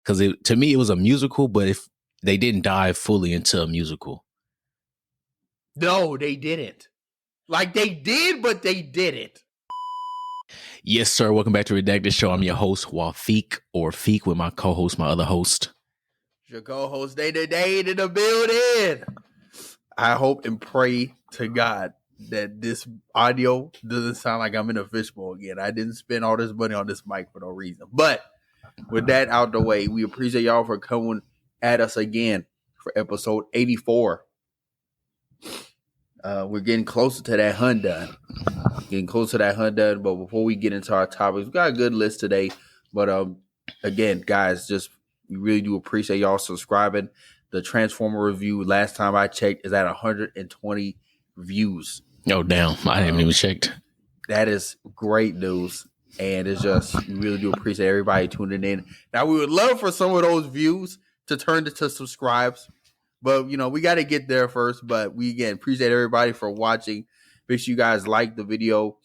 because to me it was a musical, but if they didn't dive fully into a musical. No, they didn't. Like they did, but they didn't. Yes, sir. Welcome back to Redacts Show. I'm your host, Wafik, or Feek, with my co-host, my other host. Your co-host, Day in the building. I hope and pray to God that this audio doesn't sound like I'm in a fishbowl again. I didn't spend all this money on this mic for no reason. But with that out the way, we appreciate y'all for coming at us again for episode 84. We're getting closer to that hunt done. But before we get into our topics, we got a good list today. But again, guys, just we really do appreciate y'all subscribing. The Transformer review, last time I checked, is at 120 views. Oh, damn. I haven't even checked. That is great news. And it's just, we really do appreciate everybody tuning in. Now, we would love for some of those views to turn into subscribes. But, you know, we got to get there first. But we, again, appreciate everybody for watching. Make sure you guys like the video,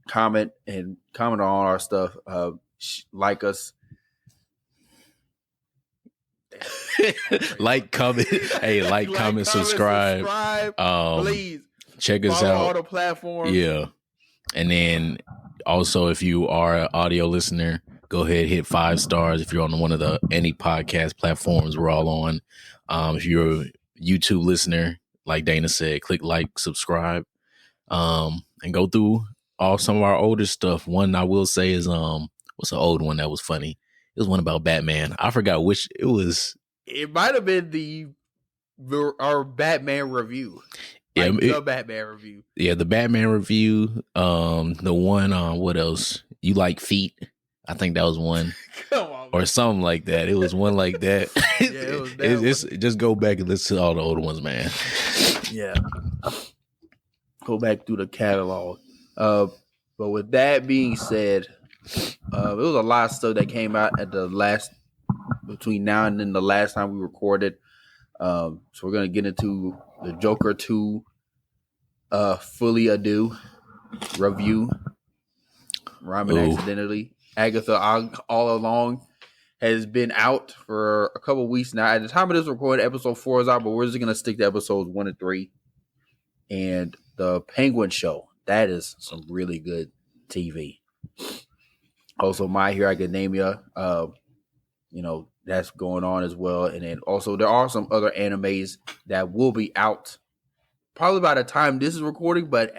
comment on all our stuff. Like us. Like, comment. Hey, comment, subscribe. Please. Check us Follow out. all the platforms. Yeah. And then also, if you are an audio listener, go ahead, hit 5 stars. If you're on one of any podcast platforms we're all on. If you're a YouTube listener, like Dana said, click like, subscribe, and go through some of our older stuff. One I will say is what's an old one that was funny? It was one about Batman. I forgot which it was. It might have been our Batman review. Yeah, the Batman review. Yeah, the Batman review. The one on what else? You like feet? I think that was one. Come on, or something like that. It was one like that. Yeah, it was that just go back and listen to all the older ones, man. Yeah, go back through the catalog. But with that being said, it was a lot of stuff that came out at between now and then the last time we recorded. So we're gonna get into the Joker 2 Folie review. Rhyming accidentally. Agatha all along has been out for a couple of weeks now. At the time of this recording, episode 4 is out, but we're just gonna stick to episodes 1 and 3. And the Penguin Show, that is some really good TV. Also, My Hero Academia, that's going on as well. And then also there are some other animes that will be out probably by the time this is recording, but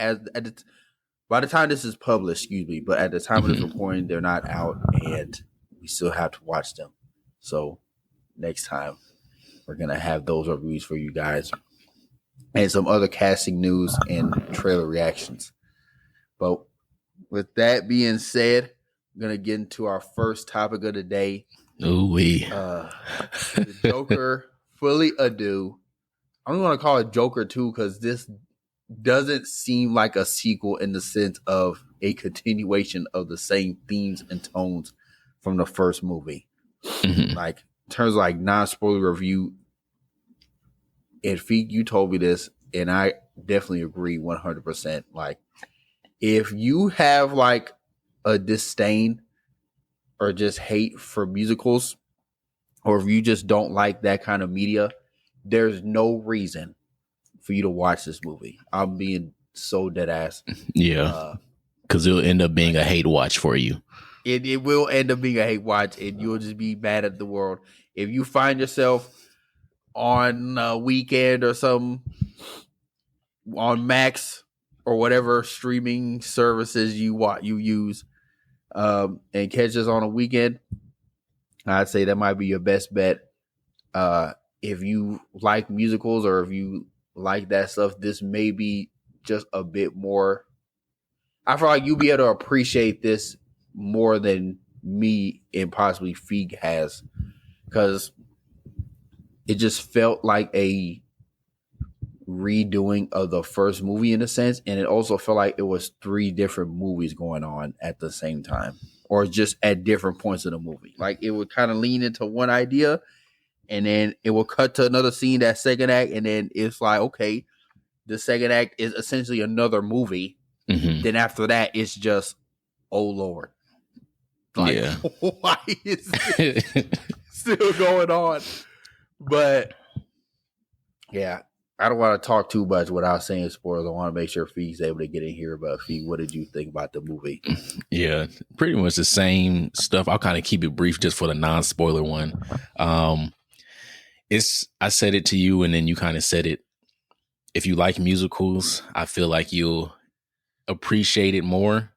by the time this is published, but at the time of this recording, they're not out and we still have to watch them. So next time we're going to have those reviews for you guys and some other casting news and trailer reactions. But with that being said, we're going to get into our first topic of the day. The Joker Folie. I don't want to call it Joker 2 because this doesn't seem like a sequel in the sense of a continuation of the same themes and tones from the first movie. Like, in terms of like non-spoiler review, and Feek, you told me this, and I definitely agree 100%. Like, if you have like a disdain or just hate for musicals, or if you just don't like that kind of media, there's no reason for you to watch this movie. I'm being so dead ass. Yeah. Because it'll end up being a hate watch for you. It will end up being a hate watch, and you'll just be mad at the world. If you find yourself on a weekend or something on Max or whatever streaming services you use, and catch us on a weekend, I'd say that might be your best bet. If you like musicals or if you like that stuff, this may be just a bit more. I feel like you'll be able to appreciate this more than me and possibly Feig has, because it just felt like a redoing of the first movie in a sense, and it also felt like it was 3 different movies going on at the same time, or just at different points of the movie. Like, it would kind of lean into one idea, and then it will cut to another scene, that second act, and then it's like, okay, the second act is essentially another movie. Then after that, it's just, oh Lord, like, yeah. Why is this still going on. But yeah, I don't want to talk too much without saying spoilers. I want to make sure Fee's able to get in here. But Fee, what did you think about the movie? Yeah, pretty much the same stuff. I'll kind of keep it brief just for the non-spoiler one. I said it to you and then you kind of said it. If you like musicals, I feel like you'll appreciate it more.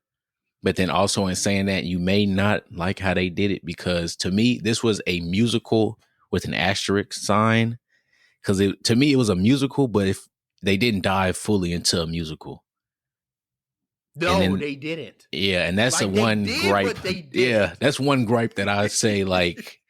But then also in saying that, you may not like how they did it, because to me, this was a musical with an asterisk sign. Because to me, it was a musical, but if they didn't dive fully into a musical. No, then, they didn't. Yeah, and that's like one gripe. Yeah, that's one gripe that I say, like,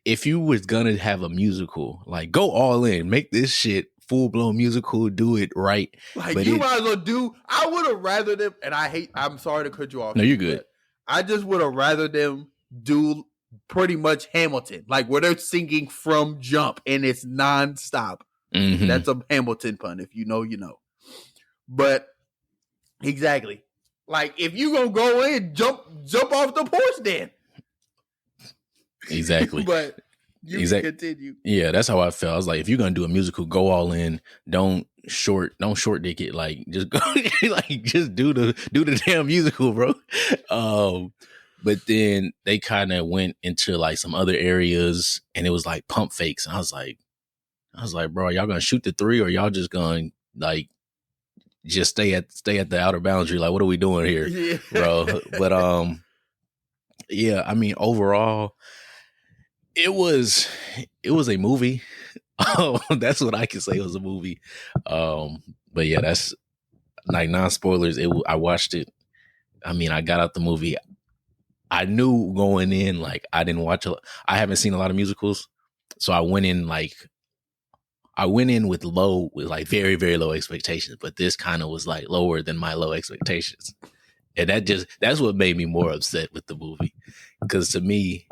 if you was gonna have a musical, like, go all in, make this shit full-blown musical, do it right. Like, but you might as well do, I would have rather them, and I'm sorry to cut you off. No, you're good. I just would have rather them do pretty much Hamilton, like where they're singing from jump and it's nonstop. Mm-hmm. That's a Hamilton pun. If you know, you know. But exactly, like if you gonna go in, jump off the porch, then. Exactly. But you can continue. Yeah, that's how I felt. I was like, if you're gonna do a musical, go all in. Don't short dick it. Like, just go, like, just do the damn musical, bro. But then they kind of went into like some other areas, and it was like pump fakes. And I was like, bro, y'all gonna shoot the 3, or y'all just gonna like just stay at the outer boundary? Like, what are we doing here, yeah. Bro? But yeah, I mean, overall, it was a movie. That's what I can say. It was a movie. But yeah, that's like non-spoilers. I watched it. I mean, I got out the movie. I knew going in, like, I haven't seen a lot of musicals. So I went in with like very, very low expectations, but this kind of was like lower than my low expectations. And that's what made me more upset with the movie. Because to me,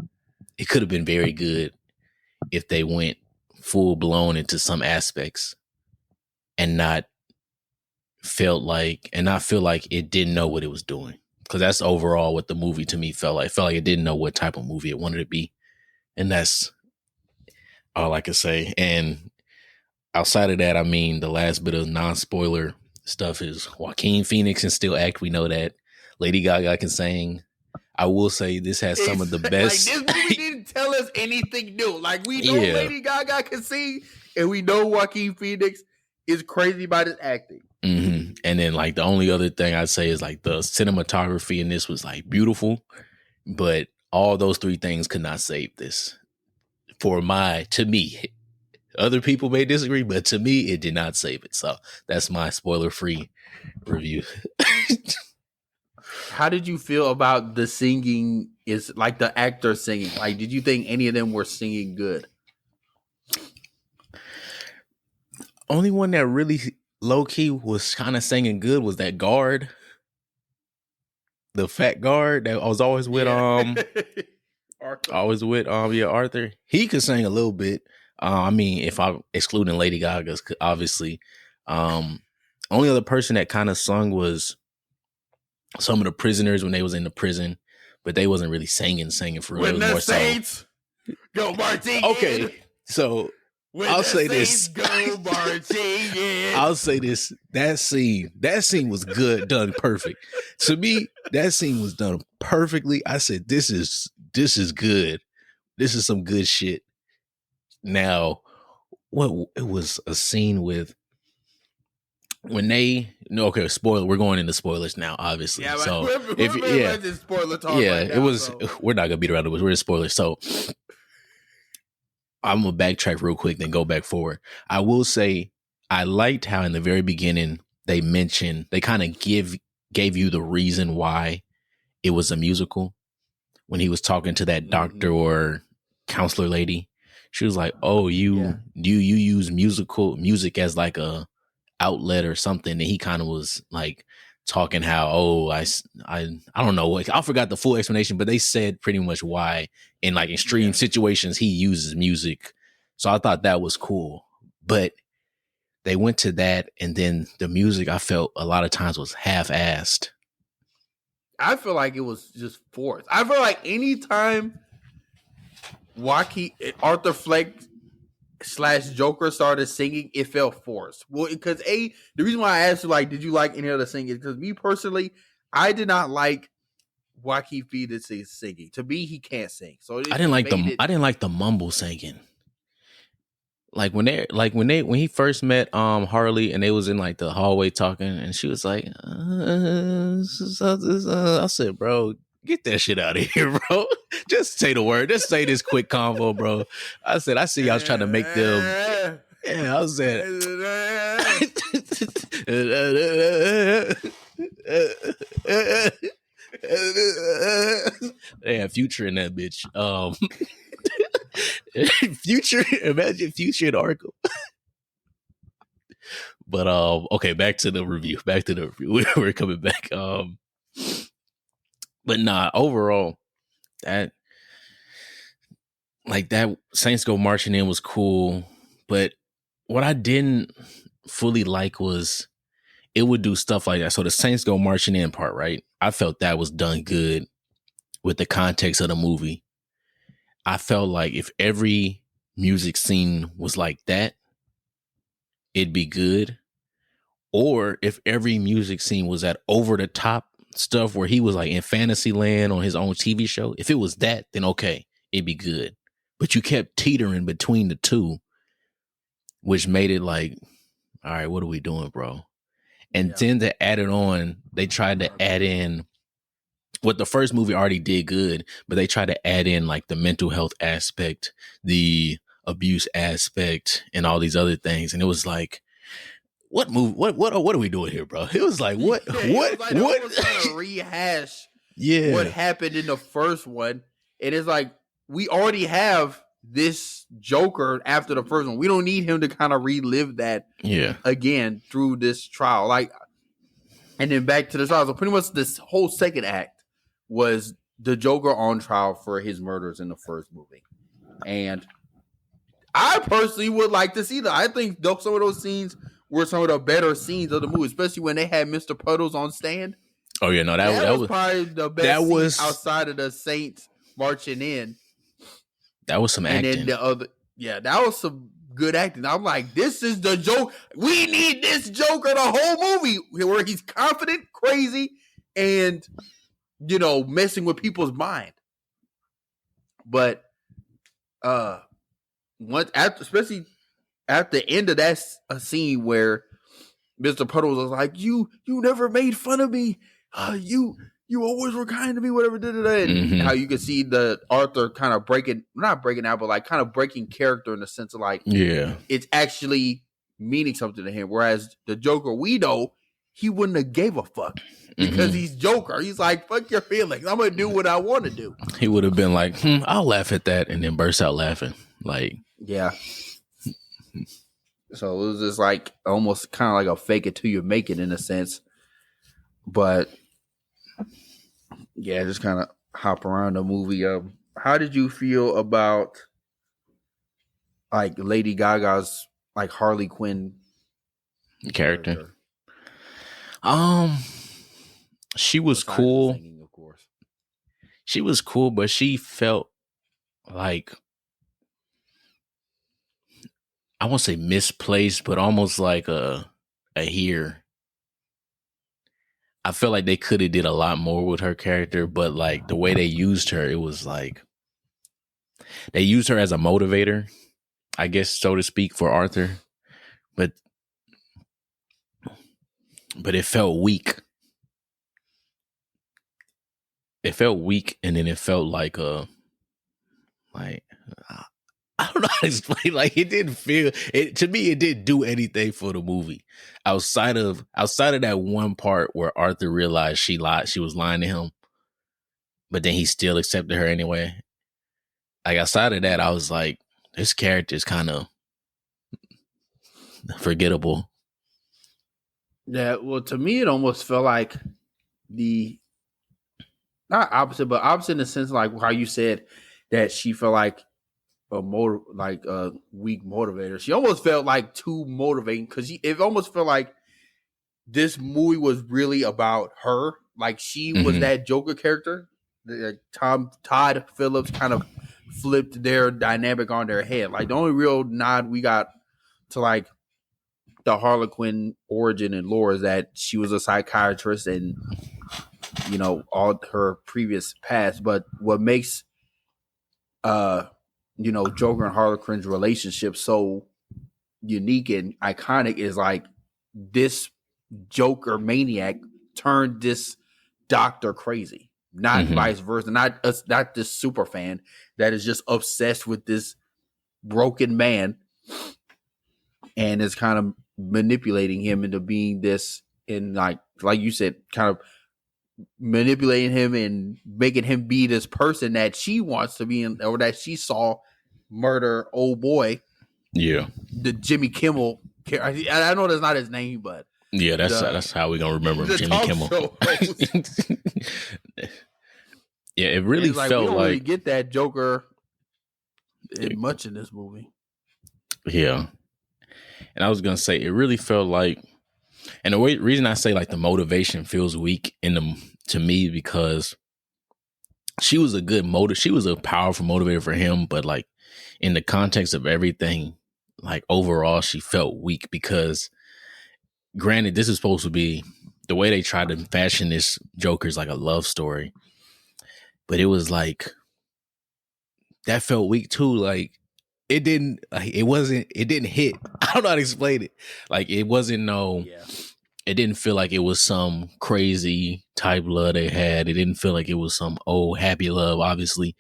it could have been very good if they went full blown into some aspects and not feel like it didn't know what it was doing. Because that's overall what the movie to me felt like. It felt like it didn't know what type of movie it wanted to be. And that's all I can say. And outside of that, I mean, the last bit of non-spoiler stuff is Joaquin Phoenix can still act. We know that. Lady Gaga can sing. I will say this has some of the best. Like, this movie didn't tell us anything new. Like, we know Lady Gaga can sing, and we know Joaquin Phoenix is crazy about his acting. Mm-hmm. And then, like, the only other thing I'd say is, like, the cinematography in this was, like, beautiful. But all those 3 things could not save this. To me. Other people may disagree, but to me, it did not save it. So that's my spoiler-free review. How did you feel about the singing? Is like the actor singing? Like, did you think any of them were singing good? Only one that really low key was kind of singing good was that guard, the fat guard that I was always with. Arthur. He could sing a little bit. I mean, if I'm excluding Lady Gaga's, obviously, only other person that kind of sung was some of the prisoners when they was in the prison, but they wasn't really singing for real. When the Saints go marching. Okay, so I'll say this. Go marching in. I'll say this. That scene was good, done perfect. To me, that scene was done perfectly. I said, this is good. This is some good shit. Now, it was a scene with when okay, spoiler. We're going into spoilers now, obviously. Yeah, so we're spoiler talk. Yeah, right now, it was. so. We're not gonna beat around the bush. We're in spoilers. So I'm gonna backtrack real quick, then go back forward. I will say I liked how in the very beginning they kind of gave you the reason why it was a musical. When he was talking to that doctor or counselor lady, she was like, "Oh, you use music as like a outlet or something," and he kind of was like talking how, I don't know, I forgot the full explanation, but they said pretty much why in like extreme situations he uses music. So I thought that was cool, but they went to that, and then the music I felt a lot of times was half-assed. I feel like it was just forced. I feel like anytime Arthur Fleck / Joker started singing, it felt forced. Well, because the reason why I asked you, like, did you like any of the singing? Because me personally, I did not like Joaquin Phoenix singing. To me, he can't sing. So I didn't like the mumble singing. Like when he first met Harley and they was in like the hallway talking and she was like, I said, bro, get that shit out of here, bro. Just say the word. Just say this quick convo, bro. I said, I see y'all trying to make them. Yeah, I said. They have Future in that bitch. Future, imagine Future and Arkham. But okay, back to the review. We're coming back. But nah, overall, that Saints Go Marching In was cool. But what I didn't fully like was it would do stuff like that. So the Saints Go Marching In part, right? I felt that was done good with the context of the movie. I felt like if every music scene was like that, it'd be good. Or if every music scene was that over the top stuff where he was like in fantasy land on his own TV show, if it was that, then okay, it'd be good. But you kept teetering between the two, which made it like, all right, what are we doing, bro? And then to add it on, they tried to add in what the first movie already did good, but they tried to add in like the mental health aspect, the abuse aspect, and all these other things. And it was like, what are we doing here, bro? It was like, what? Like what? Trying to rehash what happened in the first one. And it's like, we already have this Joker after the first one. We don't need him to kind of relive that again through this trial. Like, and then back to the trial. So pretty much this whole second act was the Joker on trial for his murders in the first movie. And I personally would like to see that. I think some of those scenes were some of the better scenes of the movie, especially when they had Mr. Puddles on stand. Oh yeah, no, that was probably the best scene outside of the Saints marching in. That was some acting. And then that was some good acting. I'm like, this is the joke. We need this Joker the whole movie, where he's confident, crazy, and messing with people's mind. But especially at the end of that scene where Mr. Puddles was like, you never made fun of me. You always were kind to me, whatever. And how you can see the Arthur kind of not breaking out, but like kind of breaking character in the sense of like, it's actually meaning something to him. Whereas the Joker, we know he wouldn't have gave a fuck because he's Joker. He's like, fuck your feelings. I'm going to do what I want to do. He would have been like, I'll laugh at that. And then burst out laughing. Like, yeah. So it was just like almost kind of like a fake it till you make it in a sense. But yeah, just kind of hop around the movie. How did you feel about like Lady Gaga's like Harley Quinn character? She was cool. Singing, of course. She was cool, but she felt like, I won't say misplaced, but almost like a here. I feel like they could have did a lot more with her character, but like the way they used her, it was like they used her as a motivator, I guess, so to speak, for Arthur. But it felt weak. It felt weak, and then it felt like I don't know how to explain. Like, it didn't feel it to me. It didn't do anything for the movie outside of that one part where Arthur realized she lied. She was lying to him, but then he still accepted her anyway. Like, outside of that, I was like, this character is kind of forgettable. Yeah, well, to me, it almost felt like not opposite, but opposite in the sense like how you said that she felt like a weak motivator. She almost felt like too motivating because it almost felt like this movie was really about her. Like she was that Joker character, Todd Phillips kind of flipped their dynamic on their head. Like the only real nod we got to like the Harley Quinn origin and lore is that she was a psychiatrist and all her previous past. But what makes Joker and Harley Quinn's relationship so unique and iconic is like this Joker maniac turned this doctor crazy, not vice versa, not this super fan that is just obsessed with this broken man and is kind of manipulating him into being this, and like you said, kind of manipulating him and making him be this person that she wants to be in, or that she saw murder old boy. Yeah, the Jimmy Kimmel. I know that's not his name, but yeah, that's how we're gonna remember him, Jimmy Kimmel. Yeah, it really felt we don't really get that Joker much in this movie. Yeah, and I was gonna say it really felt like, and the reason I say like the motivation feels weak to me because she was a good she was a powerful motivator for him, but like in the context of everything, like overall she felt weak because granted this is supposed to be the way they tried to fashion this Joker is like a love story, but it was like that felt weak too. Like it didn't hit. I don't know how to explain it. Like it wasn't it didn't feel like it was some crazy type love they had. It didn't feel like it was some happy love. Obviously,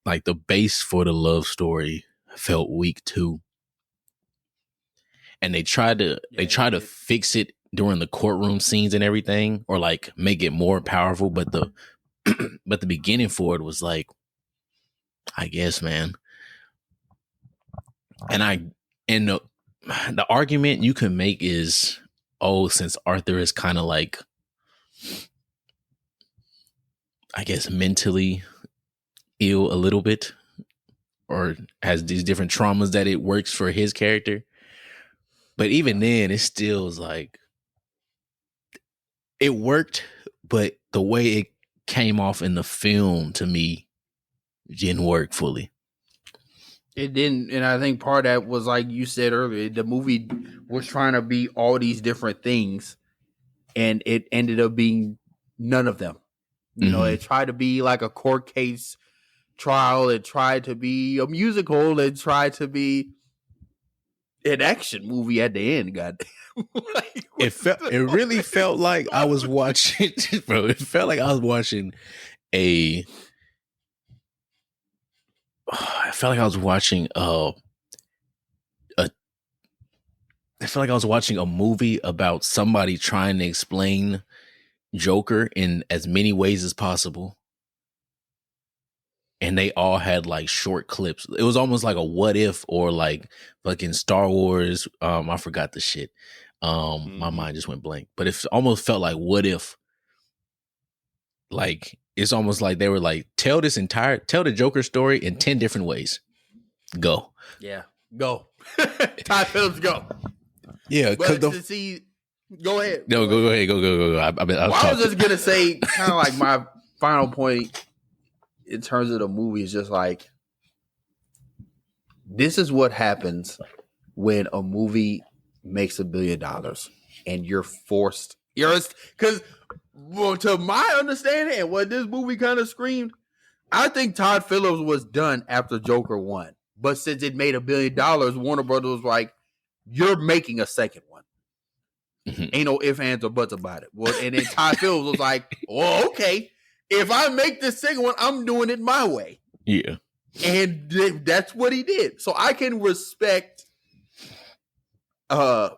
like the base for the love story felt weak too. And they tried to fix it during the courtroom scenes and everything, or like make it more powerful. But the beginning for it was like, I guess, man. And the argument you can make is, since Arthur is kind of like, I guess, mentally ill a little bit, or has these different traumas that it works for his character. But even then, it still is like, it worked, but the way it came off in the film to me didn't work fully. It didn't, and I think part of that was like you said earlier, the movie was trying to be all these different things, and it ended up being none of them. It tried to be like a court case trial, it tried to be a musical, it tried to be an action movie at the end. God, it really felt like I was watching, bro. It felt like I was watching I felt like I was watching a movie about somebody trying to explain Joker in as many ways as possible. And they all had like short clips. It was almost like a what if, or like fucking Star Wars. I forgot the shit. My mind just went blank. But it almost felt like what if. Like it's almost like they were like, tell the Joker story in 10 different ways. Go. Yeah, go. Todd Phillips, go. Yeah, but to see, go ahead. No, go ahead. Go. I was just gonna say, kind of like my final point in terms of the movie is just like, this is what happens when a movie makes $1 billion and you're forced. Because to my understanding and what this movie kind of screamed, I think Todd Phillips was done after Joker won. But since it made $1 billion, Warner Brothers was like, you're making a second one. Ain't no ifs, ands, or buts about it. Well, and then Todd Phillips was like, well, okay. If I make this second one, I'm doing it my way. Yeah. And that's what he did. So I can respect an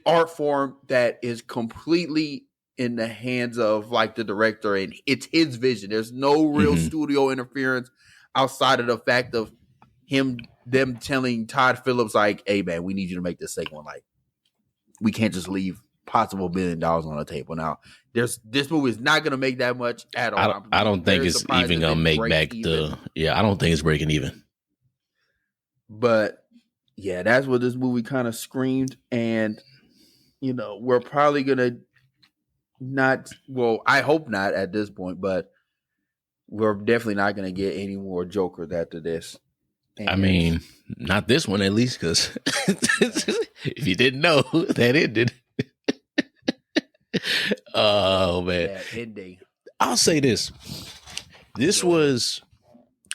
art form that is completely in the hands of like the director, and it's his vision. There's no real studio interference outside of the fact of them telling Todd Phillips like, hey man, we need you to make this second one. Like, we can't just leave possible $1 billion on the table. Now, this movie is not going to make that much at all. I don't think it's even going to make back I don't think it's breaking even. But yeah, that's what this movie kind of screamed. And, we're probably going to I hope not at this point, but we're definitely not going to get any more Jokers after this. I mean, not this one at least, because if you didn't know, that ended. Oh man, bad ending. I'll say this: this was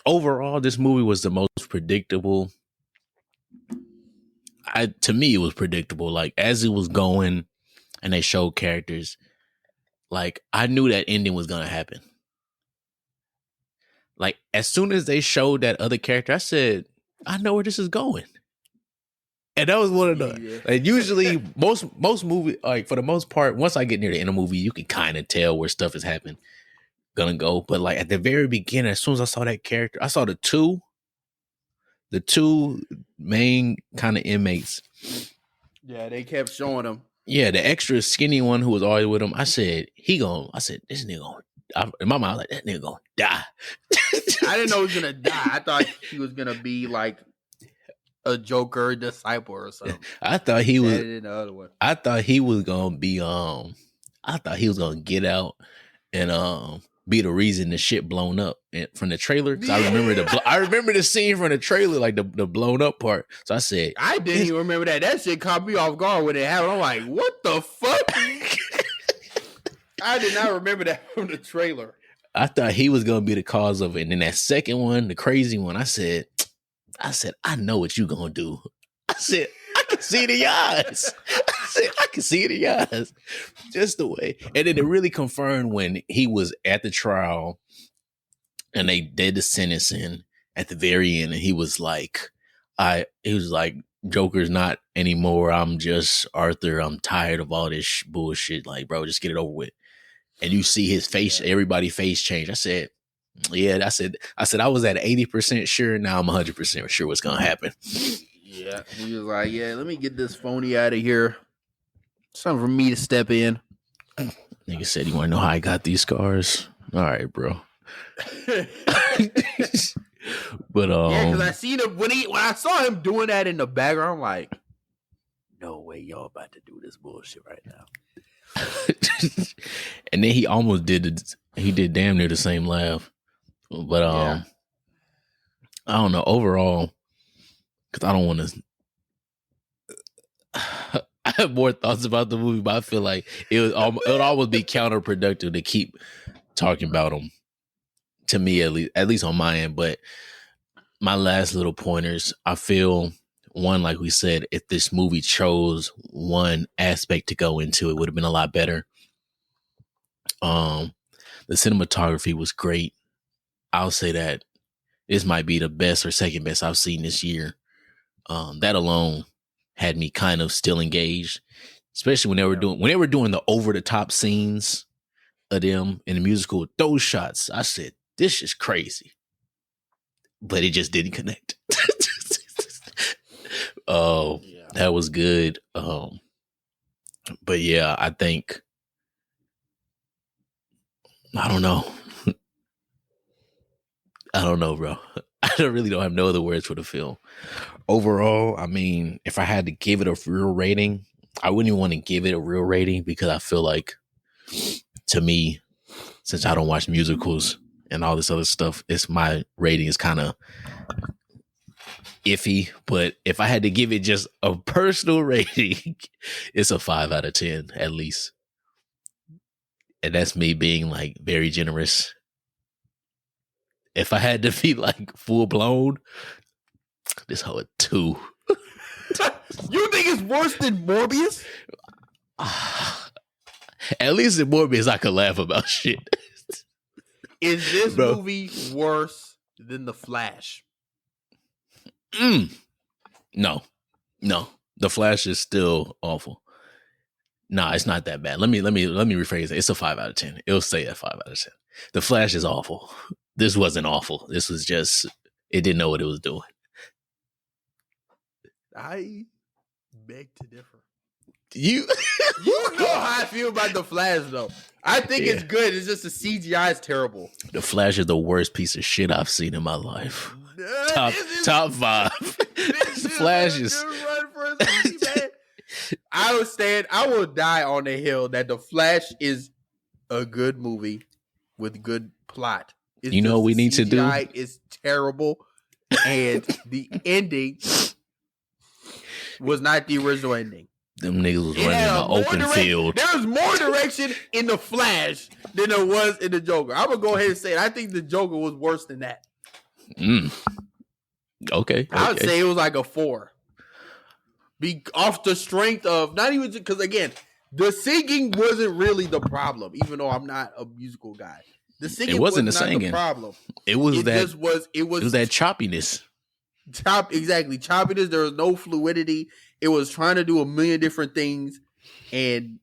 overall, this movie was the most predictable. To me, it was predictable. Like as it was going, and they showed characters, like I knew that ending was gonna happen. Like as soon as they showed that other character, I said, I know where this is going. And that was one of the like usually most movie, like for the most part, once I get near the end of the movie, you can kind of tell where stuff is happening, gonna go. But like at the very beginning, as soon as I saw that character, I saw the two main kind of inmates. Yeah, they kept showing them. Yeah, the extra skinny one who was always with him. I said, this nigga gonna, in my mind, like, that nigga gonna die. I didn't know he was gonna die. I thought he was gonna be like a Joker disciple or something. I thought he was the other one. I thought he was gonna be I thought he was gonna get out and be the reason the shit blown up from the trailer. Cause I remember the scene from the trailer, like the blown up part. So I said, I didn't even remember that. That shit caught me off guard when it happened. I'm like, what the fuck? I did not remember that from the trailer. I thought he was gonna be the cause of it. And then that second one, the crazy one, I said, I know what you gonna do. I said, I can see it in your eyes. I said, I can see it in your eyes. Just the way. And then it really confirmed when he was at the trial and they did the sentencing at the very end, and he was like, Joker's not anymore. I'm just Arthur. I'm tired of all this bullshit. Like, bro, just get it over with. And you see his face, everybody's face change. I said, I said I was at 80% sure. Now I'm 100% sure what's gonna happen. Yeah, he was like, let me get this phony out of here. Something for me to step in. Nigga said, you want to know how I got these scars? All right, bro. But because I seen him when I saw him doing that in the background, I'm like, no way, y'all about to do this bullshit right now. And then he almost did damn near the same laugh. But I don't know, overall, because I don't want to I have more thoughts about the movie, but I feel like it would almost be counterproductive to keep talking about them, to me at least on my end. But my last little pointers, I feel, one, like we said, if this movie chose one aspect to go into, it would have been a lot better. The cinematography was great. I'll say that this might be the best or second best I've seen this year. That alone had me kind of still engaged, especially when they were doing the over the top scenes of them in the musical. Those shots, I said, this is crazy, but it just didn't connect. That was good. But yeah, I think, I don't know, bro. I really don't have no other words for the film. Overall, I mean, if I had to give it a real rating, I wouldn't even want to give it a real rating, because I feel like, to me, since I don't watch musicals and all this other stuff, my rating is kind of iffy. But if I had to give it just a personal rating, it's a 5 out of 10 at least. And that's me being like very generous. If I had to be like full blown, this whole 2. You think it's worse than Morbius? At least in Morbius, I could laugh about shit. Is this movie worse than The Flash? No. The Flash is still awful. Nah, it's not that bad. Let me rephrase it. It's a 5 out of 10. It'll say a 5 out of 10. The Flash is awful. This wasn't awful. This was just, it didn't know what it was doing. I beg to differ. You know how I feel about The Flash, though. I think it's good. It's just the CGI is terrible. The Flash is the worst piece of shit I've seen in my life. Top 5. The Flash is. I will die on the hill that The Flash is a good movie with good plot. You know what we need to do? It's terrible. and the ending was not the original ending. Them niggas was running in the open field. There was more direction in the Flash than there was in the Joker. I'm gonna go ahead and say it. I think the Joker was worse than that. Okay. I would say it was like a 4. Be off the strength of not even because again, the singing wasn't really the problem. Even though I'm not a musical guy, the singing wasn't the problem. It was that choppiness. Exactly, choppiness. There was no fluidity. It was trying to do a million different things and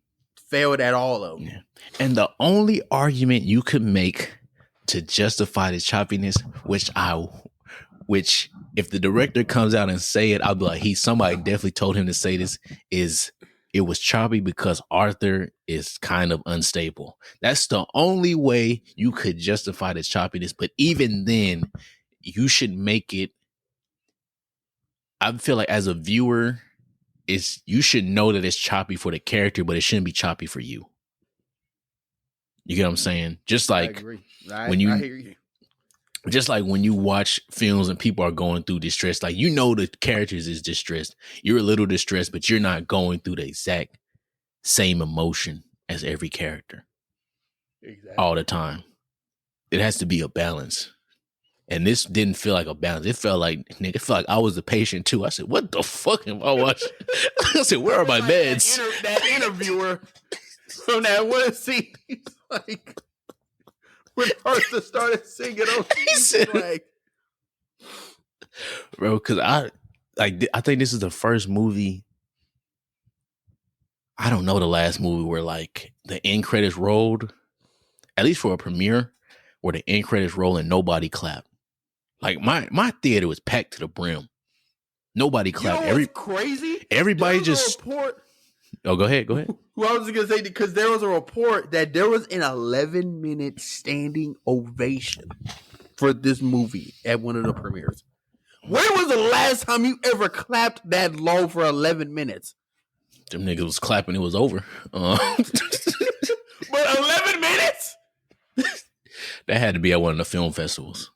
failed at all of them. Yeah. And the only argument you could make to justify the choppiness, which if the director comes out and say it, I'll be like, somebody definitely told him to say this, is it was choppy because Arthur is kind of unstable. That's the only way you could justify the choppiness. But even then, you should make it. I feel like as a viewer, you should know that it's choppy for the character, but it shouldn't be choppy for you. You get what I'm saying? Just like I hear you. Just like when you watch films and people are going through distress, like the characters is distressed. You're a little distressed, but you're not going through the exact same emotion as every character. Exactly. All the time. It has to be a balance. And this didn't feel like a balance. It felt like I was the patient too. I said, what the fuck am I watching? I said, where are my meds? That interviewer from that one scene, he's like, when Arthur started singing, he said, like, bro, because I think this is the first movie. I don't know the last movie where like the end credits rolled, at least for a premiere, where the end credits roll and nobody clapped. Like my theater was packed to the brim. Nobody clapped. Crazy. Everybody just. Oh, go ahead. Well, I was gonna say because there was a report that there was an 11-minute standing ovation for this movie at one of the premieres. When was the last time you ever clapped that low for 11 minutes? Them niggas was clapping. It was over. But 11 minutes? That had to be at one of the film festivals.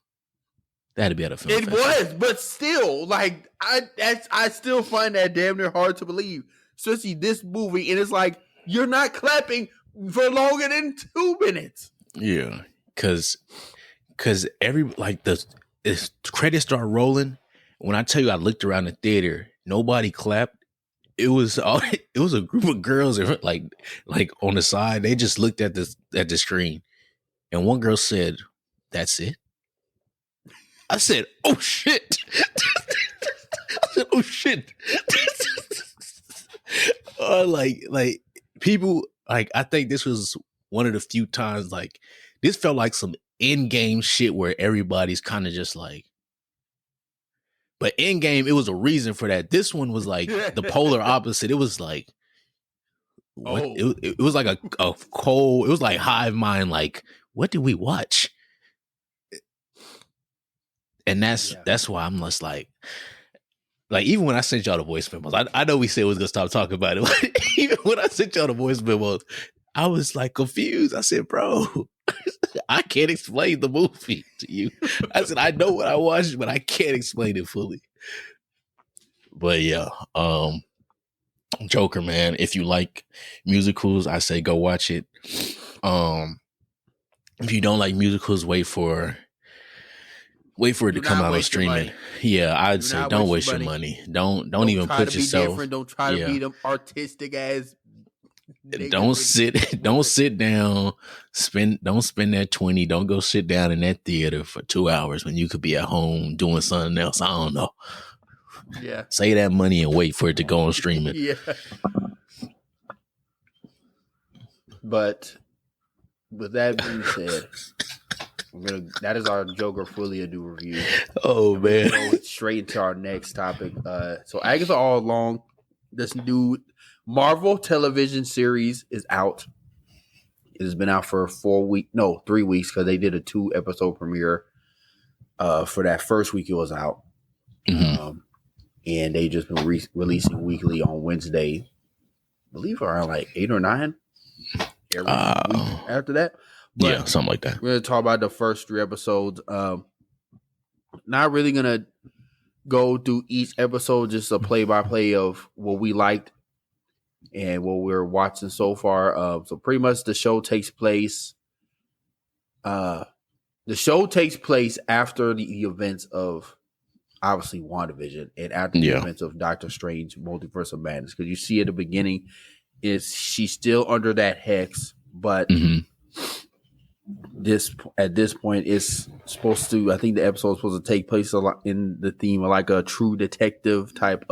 It was, but still, like I still find that damn near hard to believe. Especially this movie, and it's like you're not clapping for longer than 2 minutes. Yeah, because the credits start rolling. When I tell you, I looked around the theater, nobody clapped. It was a group of girls like on the side. They just looked at the screen, and one girl said, "That's it." I said, "Oh shit!" I said, "Oh shit!" Like people, like I think this was one of the few times like this felt like some in-game shit where everybody's kind of just like. But in-game, it was a reason for that. This one was like the polar opposite. It was like, what? Oh. It was like a cold. It was like hive mind. Like, what did we watch? And that's why I'm just like even when I sent y'all the voice memos, I know we said we was gonna stop talking about it, but even when I sent y'all the voice memos, I was like confused. I said, bro, I can't explain the movie to you. I said, I know what I watched, but I can't explain it fully. But yeah, Joker, man, if you like musicals, I say go watch it. If you don't like musicals, wait for it to come out on streaming. Yeah, I'd say don't waste your money. Don't even put yourself. Don't try to be them artistic ass. Don't sit down. Don't spend that 20. Don't go sit down in that theater for 2 hours when you could be at home doing something else. I don't know. Yeah. Save that money and wait for it to go on streaming. Yeah. But with that being said, that is our Joker Folie review. Oh man! Go straight into our next topic. So Agatha All Along, this new Marvel television series is out. It has been out for 3 weeks because they did a 2-episode premiere. For that first week, it was out, and they just been releasing weekly on Wednesday. I believe around like 8 or 9 every week after that. But yeah, something like that. We're going to talk about the first 3 episodes. Not really going to go through each episode, just a play by play of what we liked and what we're watching so far. So pretty much the show takes place. The show takes place after the events of obviously WandaVision and after the events of Doctor Strange Multiverse of Madness, because you see at the beginning is she's still under that hex, but at this point it's supposed to, I think the episode is supposed to take place a lot in the theme of like a True Detective type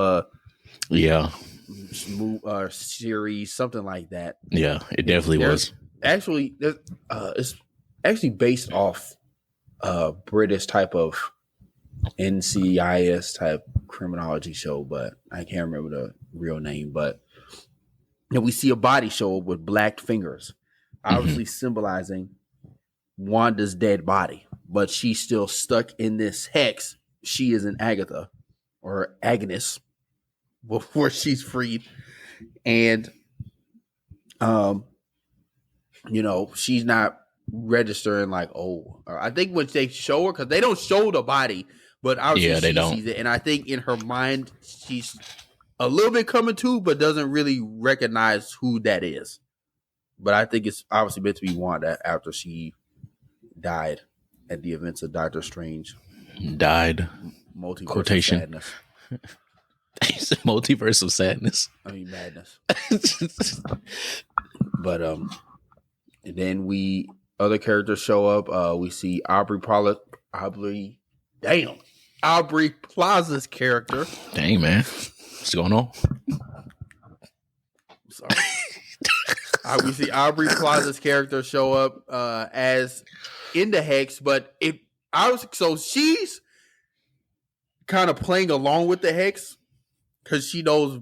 series, something like that. Yeah, it definitely was. Actually, it's actually based off British type of NCIS type criminology show, but I can't remember the real name. But we see a body show with black fingers, obviously symbolizing Wanda's dead body, but she's still stuck in this hex. She is an Agatha or Agnes before she's freed, and she's not registering like, I think when they show her, because they don't show the body, but obviously she sees it, and I think in her mind she's a little bit coming to, but doesn't really recognize who that is. But I think it's obviously meant to be Wanda after she died at the events of Doctor Strange. Died. Multiverse Quotation. of sadness. It's a multiverse of sadness. I mean madness. But and then other characters show up. We see Aubrey Plaza's character. Dang, man. What's going on? Sorry. We see Aubrey Plaza's character show up as in the hex, but so she's kind of playing along with the hex because she knows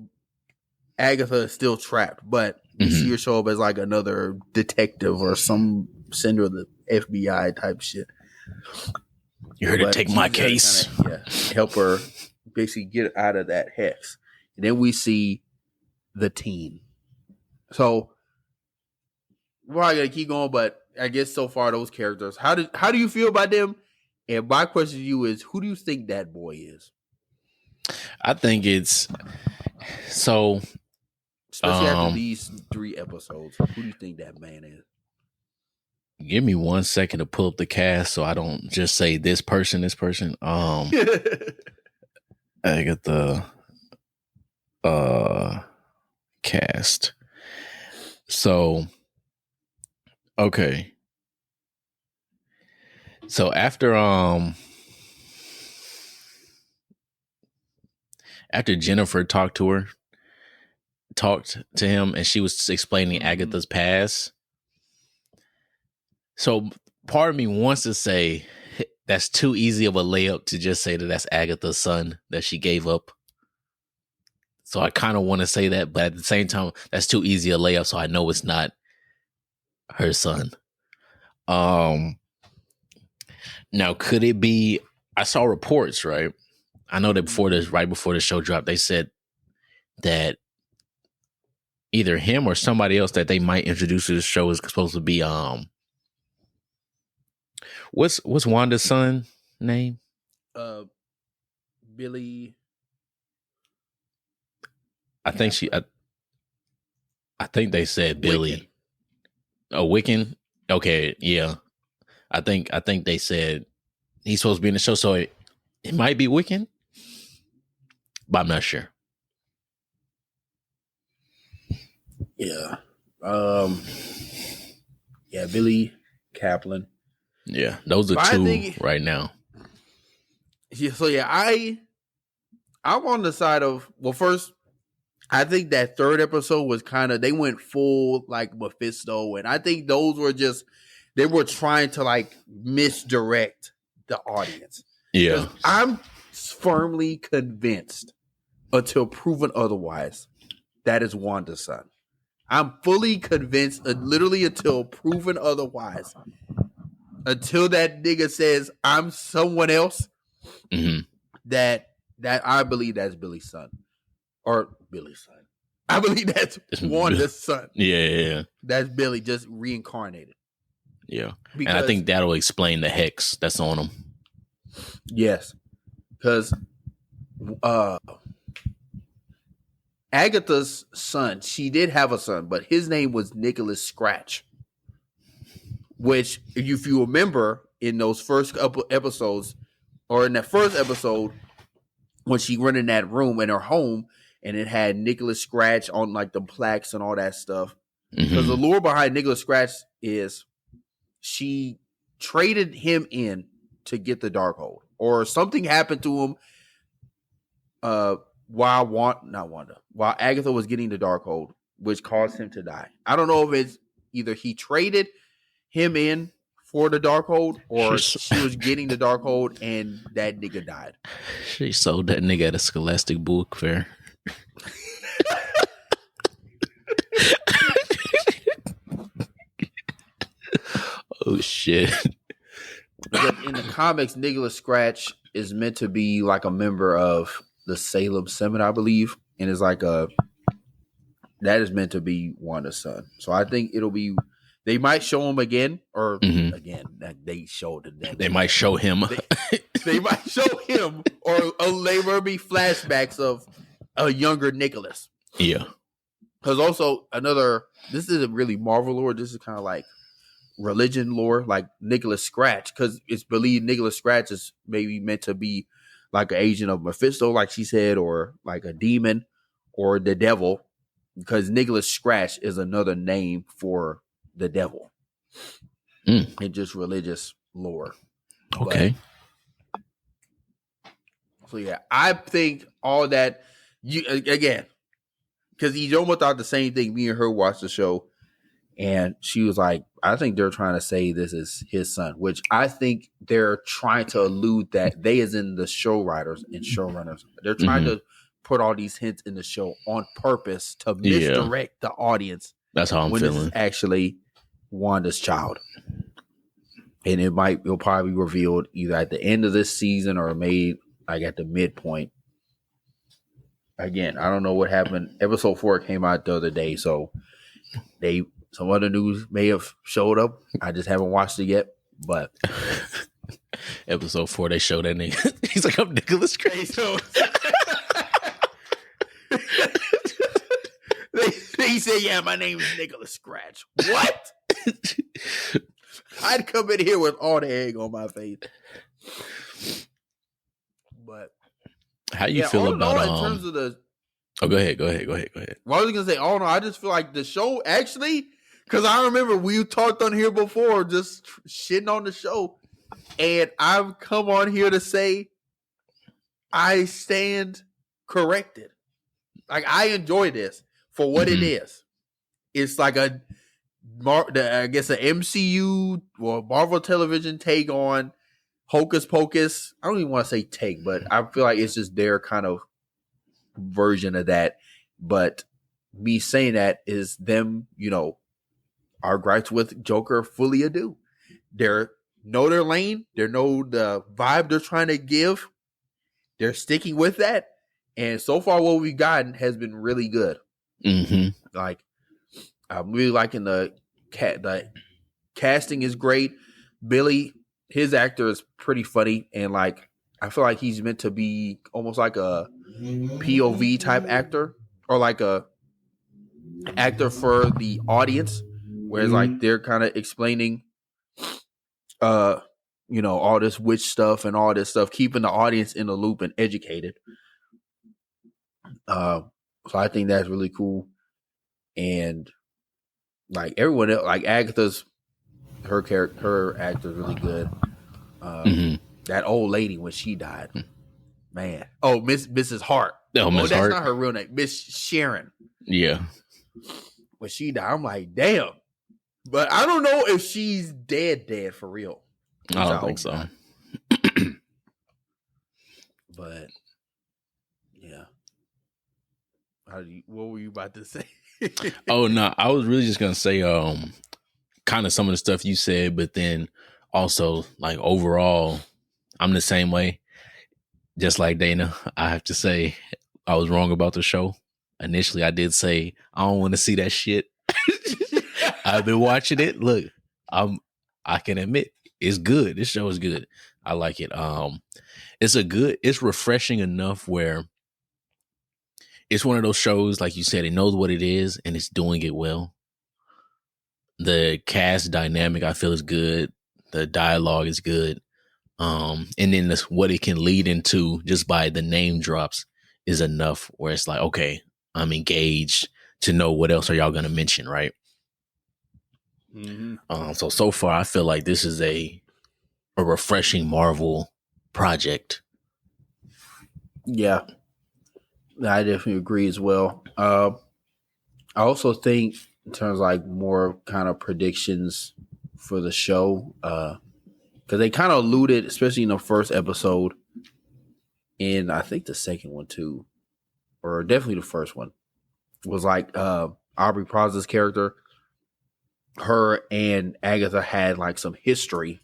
Agatha is still trapped, but you see her show up as like another detective or some sender of the FBI type shit. You're here to take my case. Help her basically get out of that hex. And then we see the team. So we're probably gonna keep going, but I guess so far those characters. How do you feel about them? And my question to you is, who do you think that boy is? I think it's so. Especially after these 3 episodes, who do you think that man is? Give me 1 second to pull up the cast so I don't just say this person. I get the cast. So okay. So after Jennifer talked to him and she was explaining Agatha's past. So part of me wants to say that's too easy of a layup to just say that that's Agatha's son that she gave up. So I kind of want to say that, but at the same time, that's too easy a layup. So I know it's not her son. Now could it be, I saw reports, right? I know that right before the show dropped, they said that either him or somebody else that they might introduce to the show is supposed to be what's Wanda's son name? Billy. I think I think they said Billy. Oh, Wiccan. Okay, yeah. I think they said he's supposed to be in the show, so it might be Wiccan, but I'm not sure. Yeah. Billy Kaplan. Yeah, those are two right now. Yeah, so I'm on the side of, well, first, I think that 3rd episode was they went full like Mephisto, and I think those were they were trying to like misdirect the audience. Yeah. I'm firmly convinced, until proven otherwise, that is Wanda's son. I'm fully convinced, literally until proven otherwise. Until that nigga says I'm someone else, that I believe that's Billy's son. Or Billy's son. I believe that's Wanda's son. Yeah. That's Billy just reincarnated. Yeah. And I think that'll explain the hex that's on him. Yes. Because uh Agatha's son, she did have a son, but his name was Nicholas Scratch. Which, if you remember, in those first couple episodes, or in that first episode, when she went in that room in her home, and it had Nicholas Scratch on like the plaques and all that stuff. Because the lore behind Nicholas Scratch is she traded him in to get the Darkhold, or something happened to him. While Agatha was getting the Darkhold, which caused him to die. I don't know if it's either he traded him in for the Darkhold, or she was getting the Darkhold and that nigga died. She sold that nigga at a Scholastic book fair. Oh shit. But in the comics, Nicholas Scratch is meant to be like a member of the Salem Seven, I believe, and is like that is meant to be Wanda's son. So I think it'll be. They might show him again, or again. They showed it. They might show him. They might show him, or they will be flashbacks of a younger Nicholas. Yeah. Because also this isn't really Marvel lore. This is kind of like religion lore, like Nicholas Scratch, because it's believed Nicholas Scratch is maybe meant to be like an agent of Mephisto, like she said, or like a demon or the devil, because Nicholas Scratch is another name for the devil in just religious lore. Okay. So yeah, I think all that again, because he almost thought the same thing. Me and her watched the show, and she was like, I think they're trying to say this is his son, which I think they're trying to allude that they, as in the show writers and showrunners, they're trying to put all these hints in the show on purpose to misdirect the audience. That's how I'm feeling. This is actually Wanda's child. And it'll probably be revealed either at the end of this season or made like at the midpoint. Again, I don't know what happened. Episode 4 came out the other day, so some other news may have showed up. I just haven't watched it yet, but episode 4 they showed that nigga. He's like, I'm Nicholas Scratch. He said, yeah, my name is Nicholas Scratch. What? I'd come in here with all the egg on my face. But how you feel about in terms of the go ahead. Well, I was gonna say, I just feel like the show actually, because I remember we talked on here before just shitting on the show, and I've come on here to say I stand corrected. Like, I enjoy this for what it is. It's like I guess an MCU or Marvel Television take on Hocus Pocus. I don't even want to say take, but I feel like it's just their kind of version of that. But me saying that is them, our gripes with Joker fully ado. They know their lane. They know the vibe they're trying to give. They're sticking with that. And so far what we've gotten has been really good. Like, I'm really liking the casting is great. Billy, his actor is pretty funny, and like I feel like he's meant to be almost like a POV type actor, or like a actor for the audience, whereas like they're kind of explaining all this witch stuff and all this stuff, keeping the audience in the loop and educated. So I think that's really cool. And like everyone else, like Agatha's, her actor is really good. That old lady when she died, man. Oh, Mrs. Hart. Oh, Miss that's Hart. not her real name. Miss Sharon. Yeah. When she died, I'm like, damn. But I don't know if she's dead for real. I don't think so. But yeah. What were you about to say? Oh no, I was really just gonna say kind of some of the stuff you said, but then also like overall, I'm the same way. Just like Dana, I have to say I was wrong about the show. Initially, I did say I don't want to see that shit. I've been watching it. Look, I can admit it's good. This show is good. I like it. It's refreshing enough where it's one of those shows, like you said, it knows what it is and it's doing it well. The cast dynamic I feel is good. The dialogue is good. And then what it can lead into just by the name drops is enough where it's like, okay, I'm engaged to know what else are y'all going to mention, right? Mm-hmm. So far, I feel like this is a refreshing Marvel project. Yeah, I definitely agree as well. I also think in terms of like more kind of predictions for the show, because they kind of alluded, especially in the first episode, and I think the second one too, or definitely the first one, was like Aubrey Plaza's character. Her and Agatha had like some history,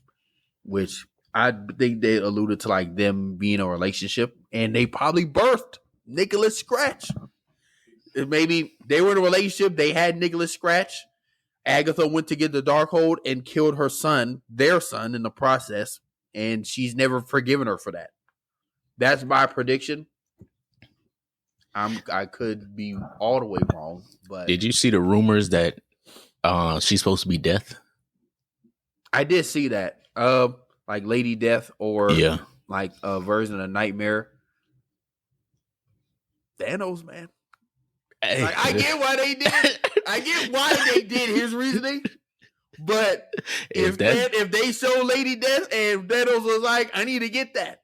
which I think they alluded to like them being in a relationship, and they probably birthed Nicholas Scratch. Maybe they were in a relationship, they had Nicholas Scratch. Agatha went to get the Darkhold and killed her son, their son, in the process, and she's never forgiven her for that. That's my prediction. I could be all the way wrong, but did you see the rumors that she's supposed to be Death? I did see that. Like Lady Death or like a version of Nightmare. Thanos, man. Hey. Like, I get why they did it. I get why they did his reasoning. But if they show Lady Death and Thanos was like, I need to get that.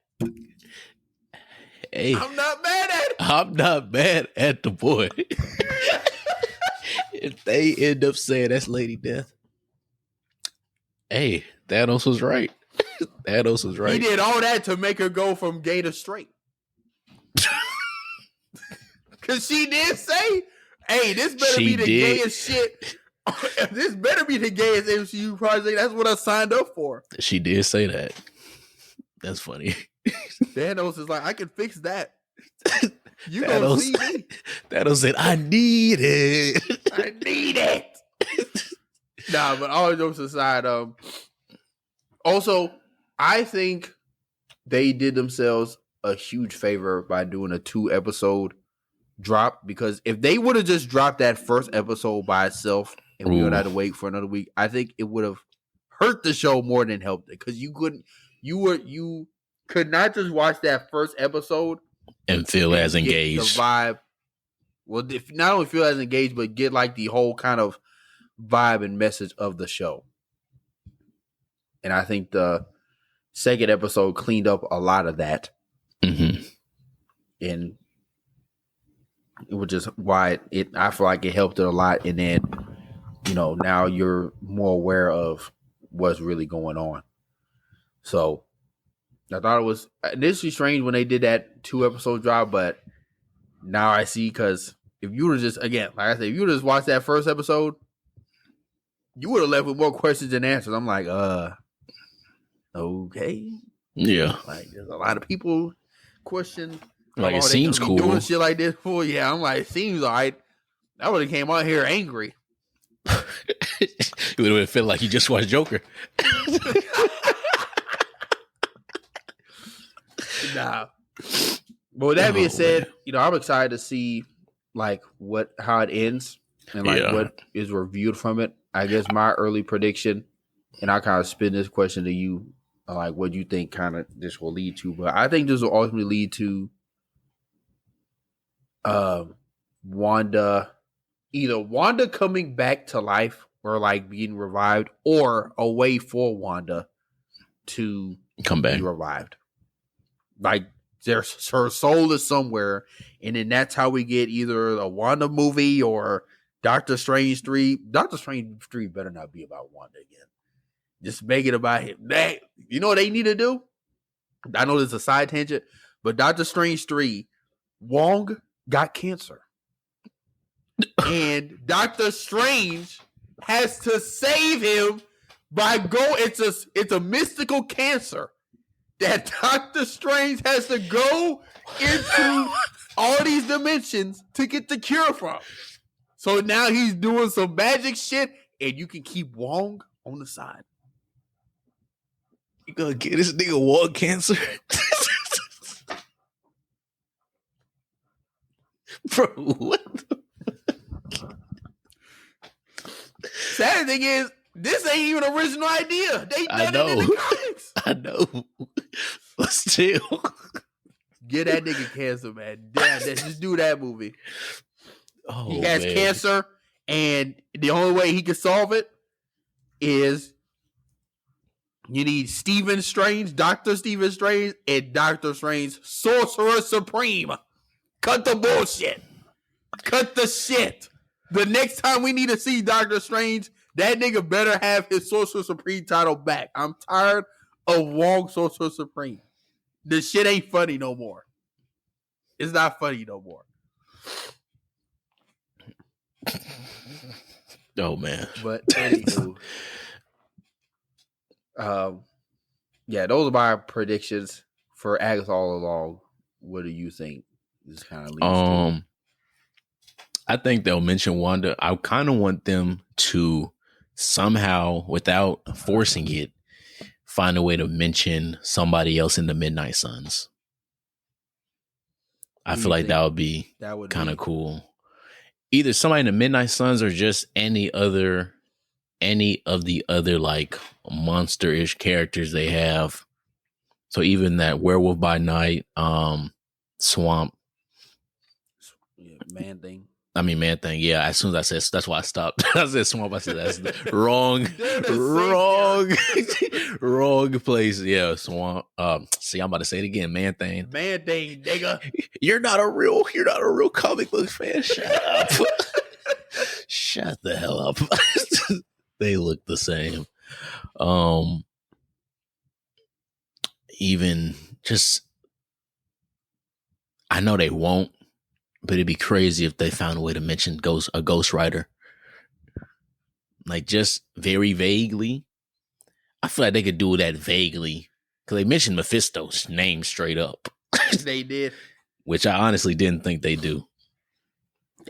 Hey, I'm not mad at it. I'm not mad at the boy. If they end up saying that's Lady Death, hey, Thanos was right. Thanos was right. He did all that to make her go from gay to straight. Because she did say, hey, this better be the gayest shit. This better be the gayest MCU project. That's what I signed up for. She did say that. That's funny. Thanos is like, I can fix that. You don't see me. Thanos said, I need it. I need it. Nah, but all jokes aside, also, I think they did themselves a huge favor by doing a 2-episode drop, because if they would have just dropped that first episode by itself and we would have to wait for another week, I think it would have hurt the show more than helped it, because you could not just watch that first episode and feel as engaged. The vibe. Well, if not only feel as engaged, but get like the whole kind of vibe and message of the show. And I think the second episode cleaned up a lot of that. Mm-hmm. And which is why I feel like it helped it a lot. And then, now you're more aware of what's really going on. So I thought it was initially strange when they did that 2-episode drop, but now I see, because if you would have just, again, like I said, if you would have just watched that first episode, you would have left with more questions than answers. I'm like, okay. Yeah. Like, there's a lot of people question. Like, it seems cool. Doing shit like this for, yeah, I'm like, it seems all right. I would have came out here angry. You would have felt like you just watched Joker. Nah. But with that being said, I'm excited to see like how it ends and like what is reviewed from it. I guess my early prediction, and I kind of spin this question to you, like what you think kind of this will lead to. But I think this will ultimately lead to Wanda coming back to life or like being revived, or a way for Wanda to come back, be revived. Like her soul is somewhere, and then that's how we get either a Wanda movie or Doctor Strange 3. Doctor Strange 3 better not be about Wanda again. Just make it about him. You know what they need to do? I know this is a side tangent, but Doctor Strange 3, Wong got cancer. And Doctor Strange has to save him by it's a mystical cancer that Doctor Strange has to go into all these dimensions to get the cure from. So now he's doing some magic shit, and you can keep Wong on the side. You gonna get this nigga wall cancer? Bro, what? Sad thing is, this ain't even an original idea. They done it in the comics. I know. But still. Get that nigga cancer, man. Damn, just do that movie. Oh, he has man. cancer, and the only way he can solve it is you need Stephen Strange, Dr. Stephen Strange, and Dr. Strange, Sorcerer Supreme. Cut the bullshit. Cut the shit. The next time we need to see Dr. Strange, that nigga better have his Sorcerer Supreme title back. I'm tired of Wong Sorcerer Supreme. This shit ain't funny no more. It's not funny no more. Oh, man. But anywho, yeah, those are my predictions for Agatha all along. What do you think? This kind of leads to? I think they'll mention Wanda. I kind of want them to somehow, without forcing it, find a way to mention somebody else in the Midnight Suns. I feel like that would be kind of cool. Either somebody in the Midnight Suns or just any of the other like monster-ish characters they have. So even that Werewolf by Night, Swamp. Yeah, Man Thing. Yeah, as soon as I said, that's why I stopped. I said Swamp. I said that's the wrong place. Yeah, Swamp. See, I'm about to say it again. Man Thing, nigga. You're not a real comic book fan. Shut up. Shut the hell up. They look the same. Even just, I know they won't. But it'd be crazy if they found a way to mention a Ghost Rider. Like, just very vaguely. I feel like they could do that vaguely. Because they mentioned Mephisto's name straight up. They did. Which I honestly didn't think they do.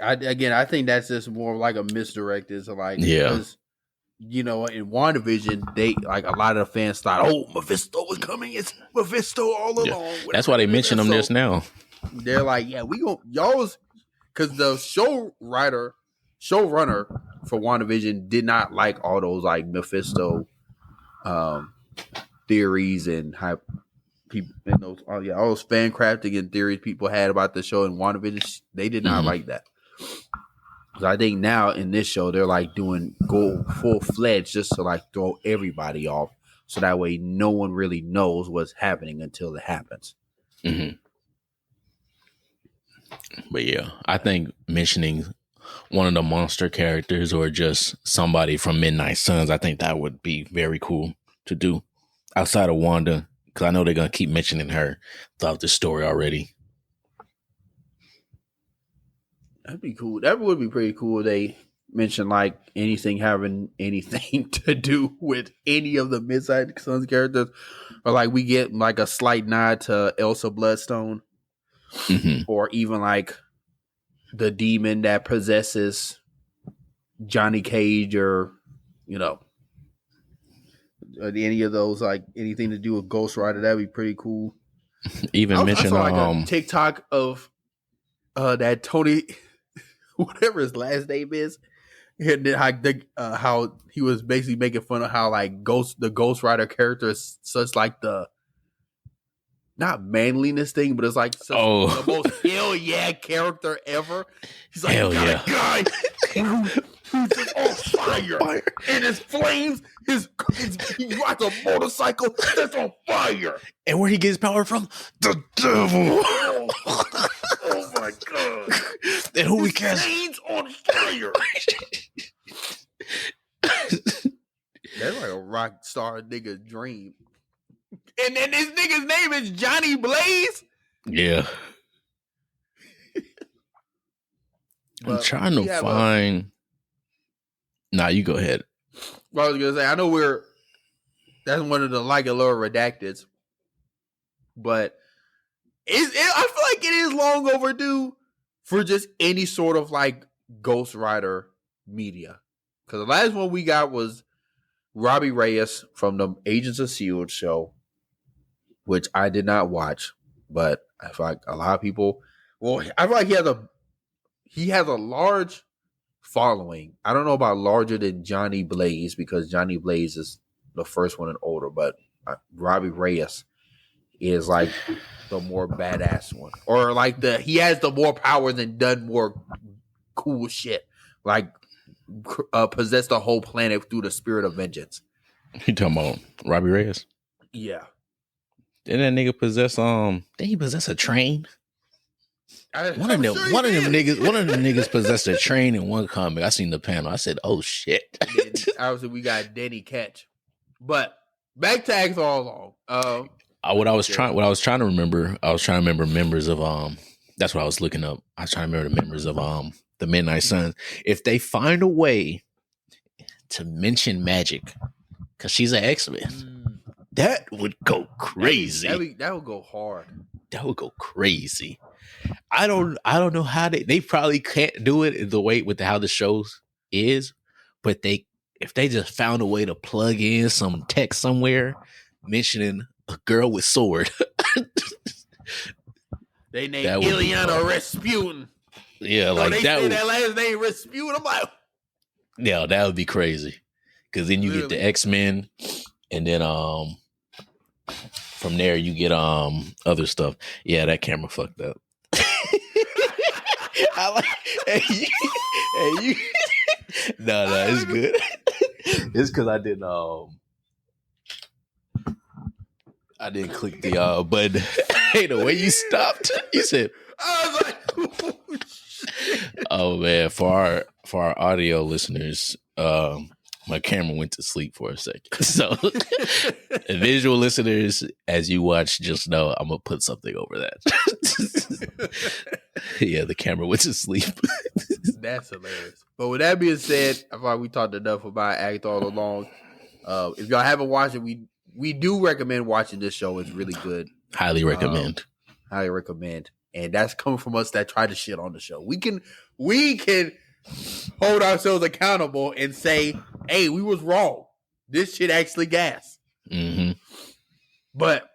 I think that's just more like a misdirect. Is like, yeah. Because, in WandaVision, they, like, a lot of the fans thought, oh, Mephisto was coming. It's Mephisto all along. Yeah. That's why they mention him this now. They're like, yeah, we gonna y'all's, because the showrunner for WandaVision did not like all those like Mephisto theories and how people and those all those fan crafting and theories people had about the show in WandaVision. They did not like that. So I think now in this show they're like go full fledged just to like throw everybody off, so that way no one really knows what's happening until it happens. Mm-hmm. But yeah, I think mentioning one of the monster characters or just somebody from Midnight Suns, I think that would be very cool to do outside of Wanda, because I know they're going to keep mentioning her throughout the story already. That'd be cool. That would be pretty cool. They mention like anything having anything to do with any of the Midnight Suns characters, or like we get like a slight nod to Elsa Bloodstone. Mm-hmm. Or even like the demon that possesses Johnny Cage, or any of those, like anything to do with Ghost Rider, that'd be pretty cool. Even mention I saw like a TikTok of that Tony, whatever his last name is, and then how he was basically making fun of how like the Ghost Rider character is such like the not manliness thing, but it's like the most hell yeah character ever. He's like, hell a guy who's just on fire. And his flames, he rides a motorcycle that's on fire. And where he gets power from? The devil. Oh my god. And who he cares? His on fire. That's like a rock star nigga dream. And then this nigga's name is Johnny Blaze. Yeah. I'm trying to find. Nah, you go ahead. Well, I was gonna say, I know that's one of the like a little redacted, but I feel like it is long overdue for just any sort of like Ghost Rider media. Because the last one we got was Robbie Reyes from the Agents of S.H.I.E.L.D. show, which I did not watch, but I feel like a lot of people. Well, I feel like he has a large following. I don't know about larger than Johnny Blaze because Johnny Blaze is the first one and older, but Robbie Reyes is like the more badass one, or like he has the more power and done more cool shit, like possess the whole planet through the spirit of vengeance. You talking about Robbie Reyes? Yeah. Didn't that nigga possess didn't he possess a train? One of them niggas possessed a train in one comic. I seen the panel. I said, "Oh shit!" Then, obviously, we got Denny Ketch, but back to Agatha all along. What I was trying to remember. I was trying to remember members of That's what I was looking up. I was trying to remember the members of the Midnight Suns. If they find a way to mention Magic, because she's an X-Men, that would go crazy. That would go hard. That would go crazy. I don't know how they probably can't do it the way with how the show is, but if they just found a way to plug in some text somewhere mentioning a girl with sword. They named Ileana Rasputin. Yeah, like they that. Say that last name Rasputin. I'm like, yeah, that would be crazy. Because then you get the X-Men, and then from there you get other stuff. Yeah, that camera fucked up. I like. No, it's good. It's because I didn't click the button. Hey, the way you stopped, you said. I was like, oh man, for our audio listeners, my camera went to sleep for a second. So visual listeners, as you watch, just know I'm gonna put something over that. Yeah, the camera went to sleep. That's hilarious. But with that being said, I thought we talked enough about Agatha all along. If y'all haven't watched it, we do recommend watching this show. It's really good. Highly recommend. Highly recommend. And that's coming from us that try to shit on the show. We can hold ourselves accountable and say, hey, we was wrong. This shit actually gas. Mm-hmm. But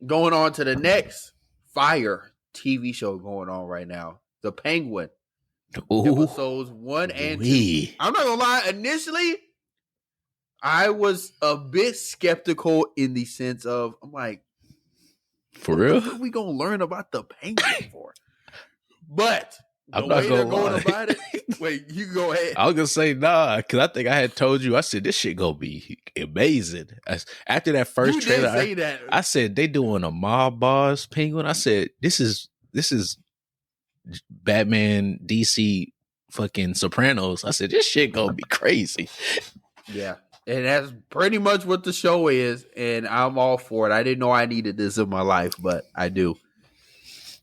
going on to the next fire TV show going on right now, The Penguin. Ooh. Episodes 1 and 2. I'm not gonna lie, initially I was a bit skeptical in the sense of, I'm like, for real? What are we gonna learn about the Penguin for? But I'm not gonna lie. About it, wait, you go ahead. I was gonna say nah, because I think I had told you. I said this shit gonna be amazing. After that first trailer, I said they doing a mob boss Penguin. I said this is Batman, DC, fucking Sopranos. I said this shit gonna be crazy. Yeah. And that's pretty much what the show is, and I'm all for it. I didn't know I needed this in my life, but I do.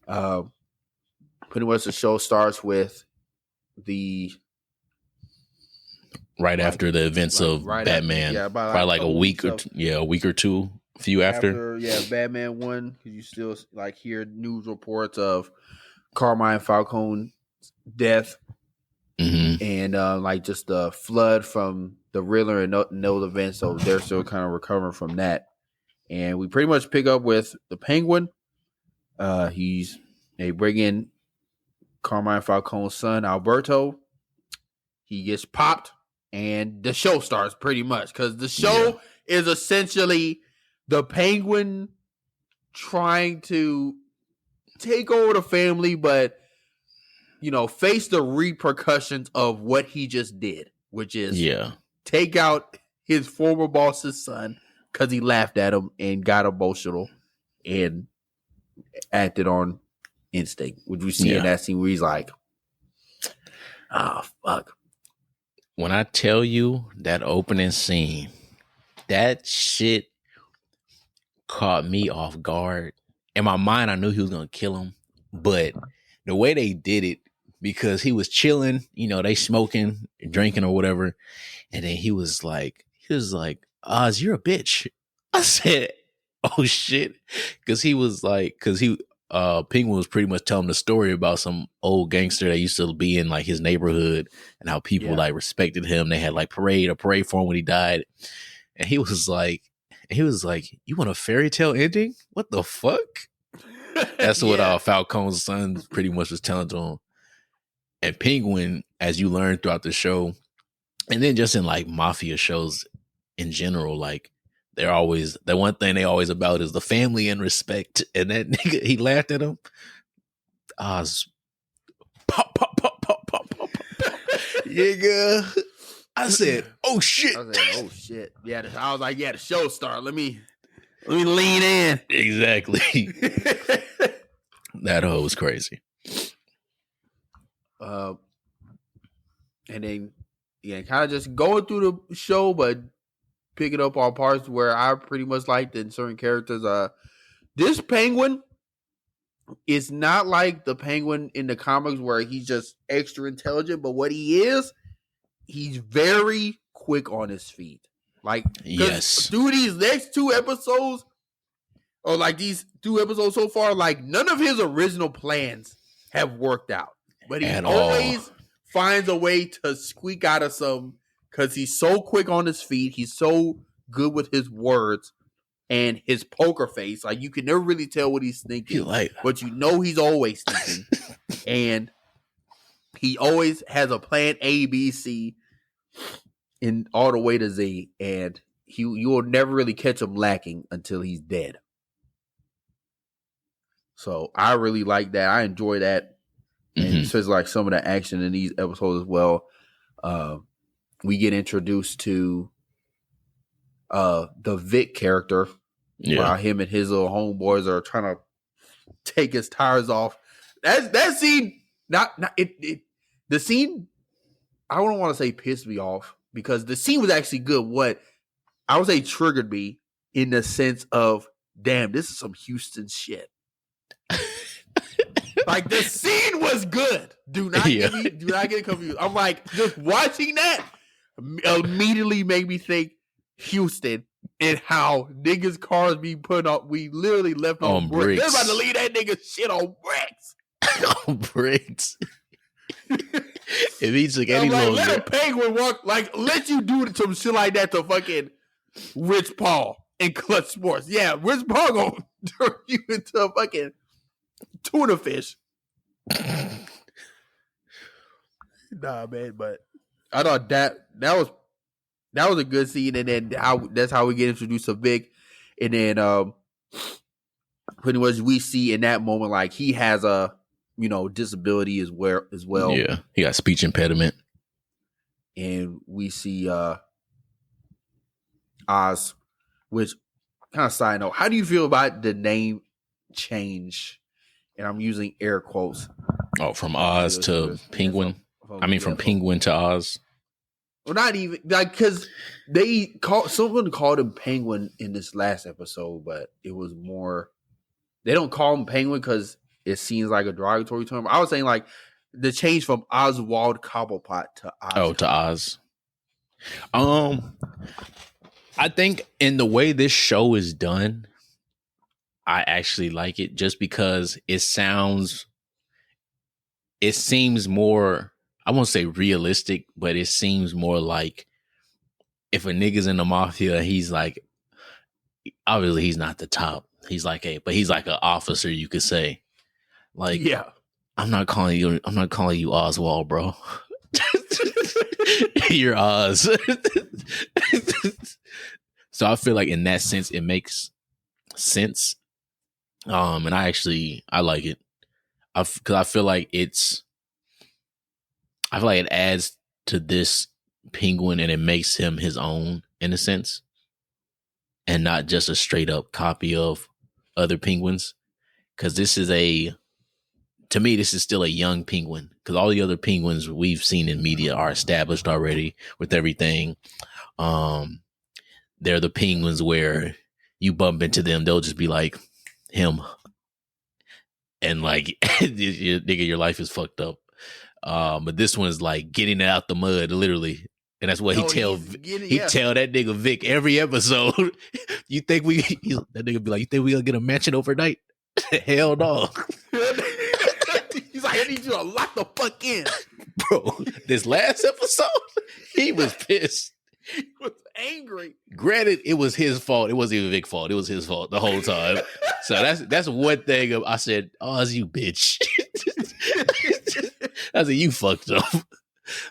Pretty much the show starts with after the events of Batman. Probably like a week or two, a few after. Batman 1, because you still like hear news reports of Carmine Falcone's death, and like just the flood from the Riddler and those events, so they're still kind of recovering from that. And we pretty much pick up with the Penguin. They bring in Carmine Falcone's son, Alberto. He gets popped, and the show starts pretty much, because the show is essentially the Penguin trying to take over the family, but face the repercussions of what he just did, which is take out his former boss's son because he laughed at him and got emotional and acted on instinct, which we see in that scene where he's like, oh, fuck. When I tell you that opening scene, that shit caught me off guard. In my mind, I knew he was going to kill him, but the way they did it, because he was chilling, they smoking, drinking or whatever. And then he was like, Oz, you're a bitch. I said, oh shit. Cause he was like, Penguin was pretty much telling the story about some old gangster that used to be in like his neighborhood and how people like respected him. They had like a parade for him when he died. And he was like, you want a fairy tale ending? What the fuck? That's what Falcone's son pretty much was telling to him. And Penguin, as you learn throughout the show, and then just in like mafia shows in general, like they're always, the one thing they always about is the family and respect. And that nigga, he laughed at him. Oz, pop, pop, pop, pop, pop, pop, pop. Nigga. I said, oh shit. Oh shit. Yeah, I was like, the show star. Let me lean in. Exactly. That hoe was crazy. And then kind of just going through the show, but picking up on parts where I pretty much liked in certain characters. This Penguin is not like the Penguin in the comics where he's just extra intelligent, but what he is, he's very quick on his feet. Like, yes, through these next 2 episodes, or like these 2 episodes so far, like none of his original plans have worked out. But he always finds a way to squeak out of some, because he's so quick on his feet. He's so good with his words and his poker face. Like, you can never really tell what he's thinking, but you know he's always thinking. And he always has a plan A, B, C, in all the way to Z. And you will never really catch him lacking until he's dead. So I really like that. I enjoy that. And especially like some of the action in these episodes as well. We get introduced to the Vic character while him and his little homeboys are trying to take his tires off. That scene, the scene, I don't want to say pissed me off, because the scene was actually good. What I would say triggered me in the sense of, damn, this is some Houston shit. Like, the scene was good. Do not get confused. I'm like, just watching that immediately made me think Houston and how niggas' cars be put up. We literally left on bricks. They're about to leave that nigga shit on bricks. On bricks. If he took any longer, let a Penguin walk. Like, let you do some shit like that to fucking Rich Paul in Clutch Sports. Yeah, Rich Paul gonna turn you into a fucking tuna fish. Nah, man, but I thought that was a good scene, and then that's how we get introduced to Vic, and then pretty much we see in that moment like he has a disability as well. Yeah, he got speech impediment, and we see Oz, which kind of side note. How do you feel about the name change? And I'm using air quotes. Oh, from Oz to Penguin. I mean, from Penguin to Oz. Well, not even like, because someone called him Penguin in this last episode, but it was more. They don't call him Penguin because it seems like a derogatory term. I was saying like the change from Oswald Cobblepot to Oz. Oh, to Oz. I think in the way this show is done, I actually like it just because it seems more, I won't say realistic, but it seems more like if a nigga's in the mafia, he's like, obviously he's not the top. He's like but he's like an officer, you could say. Like, yeah, I'm not calling you Oswald, bro. You're Oz. So I feel like in that sense, it makes sense. And I like it. Because I feel like it adds to this Penguin and it makes him his own in a sense, and not just a straight up copy of other Penguins. Because to me, this is still a young Penguin. Because all the other Penguins we've seen in media are established already with everything. They're the Penguins where you bump into them, they'll just be like, him, and like nigga, your life is fucked up. But this one's like getting it out the mud, literally, and that's what he tell that nigga Vic every episode. That nigga be like, you think we gonna get a mansion overnight? Hell no. He's like, I need you to lock the fuck in. Bro, this last episode, he was pissed. He was angry. Granted, it was his fault. It wasn't even Vic's fault. It was his fault the whole time. So that's one thing I said, oh, it's you, bitch. I said, you fucked up.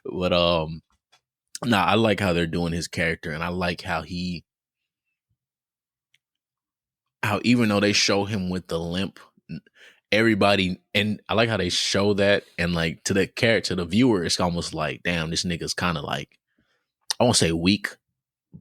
But I like how they're doing his character, and I like how even though they show him with the limp, everybody, and I like how they show that, and like to the character, the viewer, it's almost like, damn, this nigga's kind of like, I won't say weak,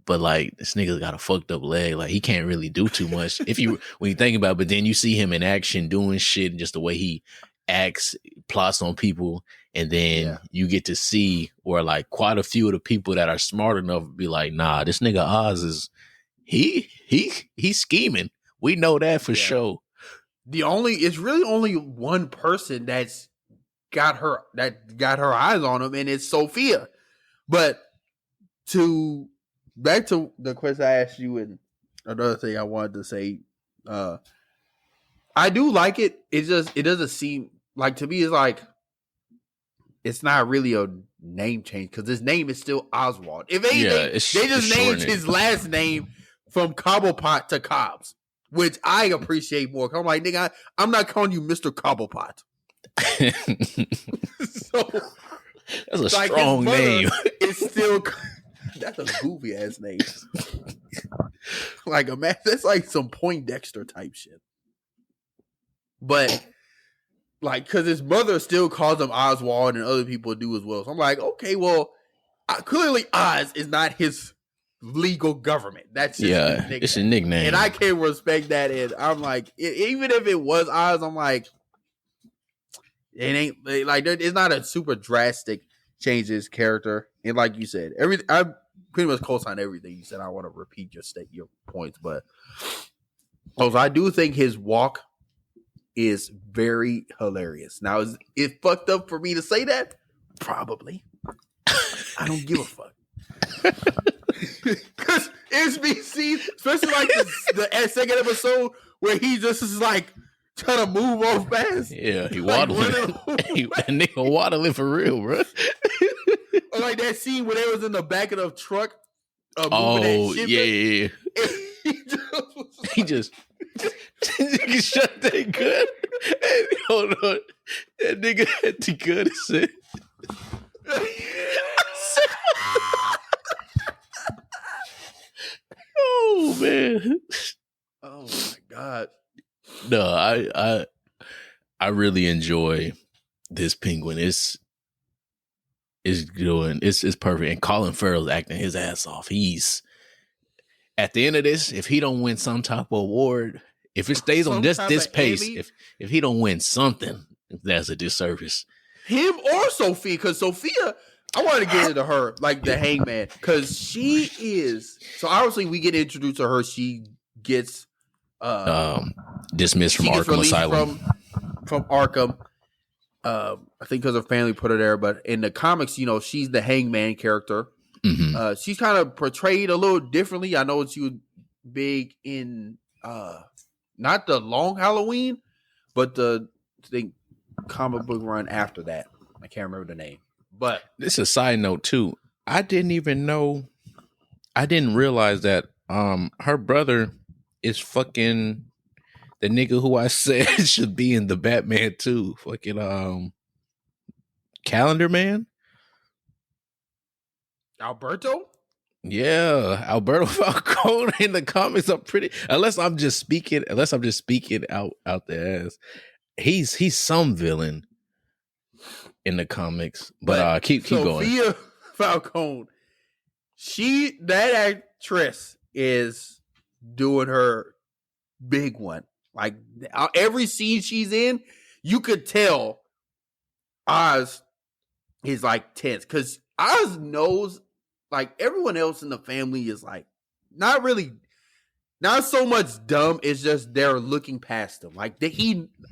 but like this nigga's got a fucked up leg. Like he can't really do too much when you think about it. But then you see him in action doing shit, and just the way he acts, plots on people, and then you get to see where like quite a few of the people that are smart enough to be like, nah, this nigga Oz is he's scheming. We know that for sure. It's really only one person that's got her eyes on him, and it's Sophia. But back to the question I asked you, and another thing I wanted to say, I do like it. It doesn't seem like, to me, it's like it's not really a name change because his name is still Oswald. If anything, they just named his last name from Cobblepot to Cobbs, which I appreciate more. I'm like, nigga, I'm not calling you Mr. Cobblepot. So that's a strong name. It's still that's a goofy ass name. Like that's like some Poindexter type shit. But like, because his mother still calls him Oswald, and other people do as well. So I'm like, okay, well, clearly Oz is not his legal government. That's just it's a nickname, and I can respect that. And I'm like, even if it was Oz, I'm like, it ain't like it's not a super drastic change in his character. And like you said, I pretty much co-sign everything you said. I want to repeat your points, but also I do think his walk is very hilarious. Now, is it fucked up for me to say that? Probably. I don't give a fuck. Because SBC, especially like the second episode where he just is like trying to move off fast. Yeah, he waddling. That nigga waddling for real, bro. Or like that scene where they was in the back of the truck. Yeah. He just nigga shut that gun. Hey, hold on. That nigga had the gun and said, oh man. Oh my God. No, I really enjoy this Penguin. It's perfect. And Colin Farrell's acting his ass off. He's at the end of this, if he don't win some type of award, if it stays on this pace, if he don't win something, that's a disservice. Him or Sophia, because Sophia, I want to get into her, like the hangman, because she is, so obviously we get introduced to her. She gets dismissed from Arkham Asylum. From Arkham. I think because her family put her there, but in the comics, she's the hangman character. Mm-hmm. She's kind of portrayed a little differently. I know she was big in not the Long Halloween, but the comic book run after that. I can't remember the name. But this is a side note too. I didn't realize that her brother is fucking the nigga who I said should be in the Batman too. Fucking Calendar Man. Alberto? Yeah, Alberto Falcone in the comics are pretty. Unless I'm just speaking out the ass. He's some villain in the comics, but keep going. Sophia Falcone, that actress is doing her big one. Like every scene she's in, you could tell Oz is like tense because Oz knows, like everyone else in the family is like not so much dumb. It's just they're looking past him. Like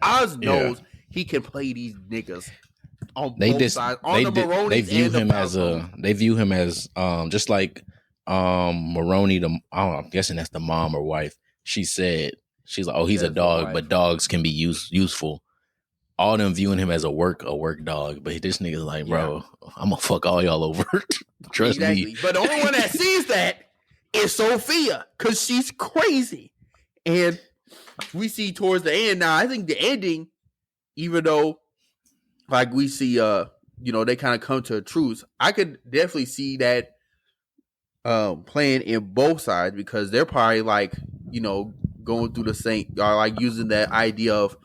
Oz knows he can play these niggas on both sides. They view him as just like Maroney. I'm guessing that's the mom or wife. She said She's like, oh, he's a dog, but dogs can be useful. All them viewing him as a work dog, but this nigga's like, bro, I'm gonna fuck all y'all over. Trust me. But the only one that sees that is Sophia, because she's crazy. And we see towards the end now, I think the ending, even though like we see they kind of come to a truce, I could definitely see that playing in both sides, because they're probably like, going through the same, or like using that idea of,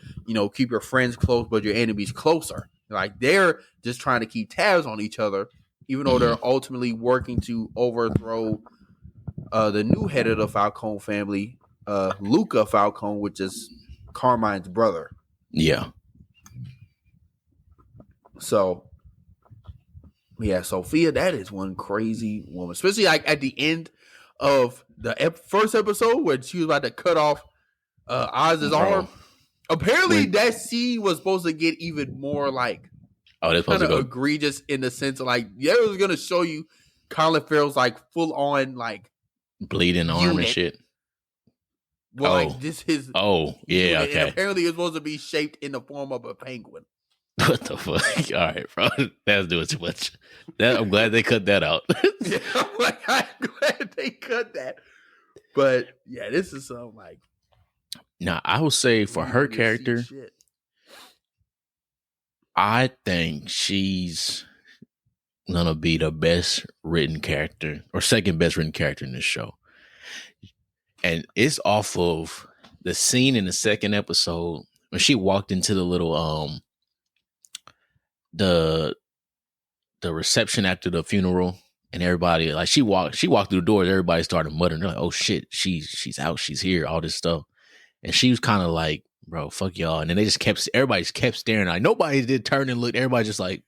keep your friends close but your enemies closer. Like they're just trying to keep tabs on each other, even though they're ultimately working to overthrow the new head of the Falcone family, Luca Falcone, which is Carmine's brother. Yeah. So, yeah, Sophia, that is one crazy woman. Especially like at the end of the first episode where she was about to cut off Oz's arm. Apparently, that scene was supposed to get even more like kind of egregious, in the sense of like, it was going to show you Colin Farrell's like full on like bleeding arm and shit. Well, like this is yeah, okay. And apparently it's supposed to be shaped in the form of a penguin. What the fuck? All right, bro. That's doing too much. I'm glad they cut that out. Yeah, I'm glad they cut that. But yeah, this is something like. Now, I would say for her character, I think she's gonna be the best written character, or second best written character in this show. And it's off of the scene in the second episode when she walked into the little the reception after the funeral, and everybody, like, she walked through the doors, everybody started muttering. They're like, oh shit, she's out, she's here, all this stuff. And she was kind of like, bro, fuck y'all. And then everybody just kept staring. Like, nobody did turn and look. Everybody just like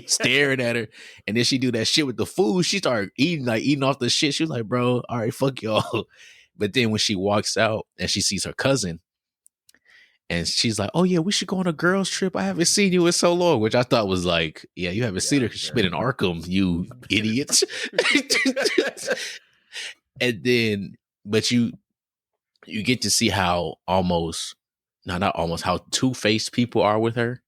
staring at her. And then she do that shit with the food. She started eating off the shit. She was like, bro, all right, fuck y'all. But then when she walks out and she sees her cousin, and she's like, oh yeah, we should go on a girls trip. I haven't seen you in so long, which I thought was like, yeah, you haven't seen her because she's been in Arkham, you idiots. And then, but you get to see how how two-faced people are with her.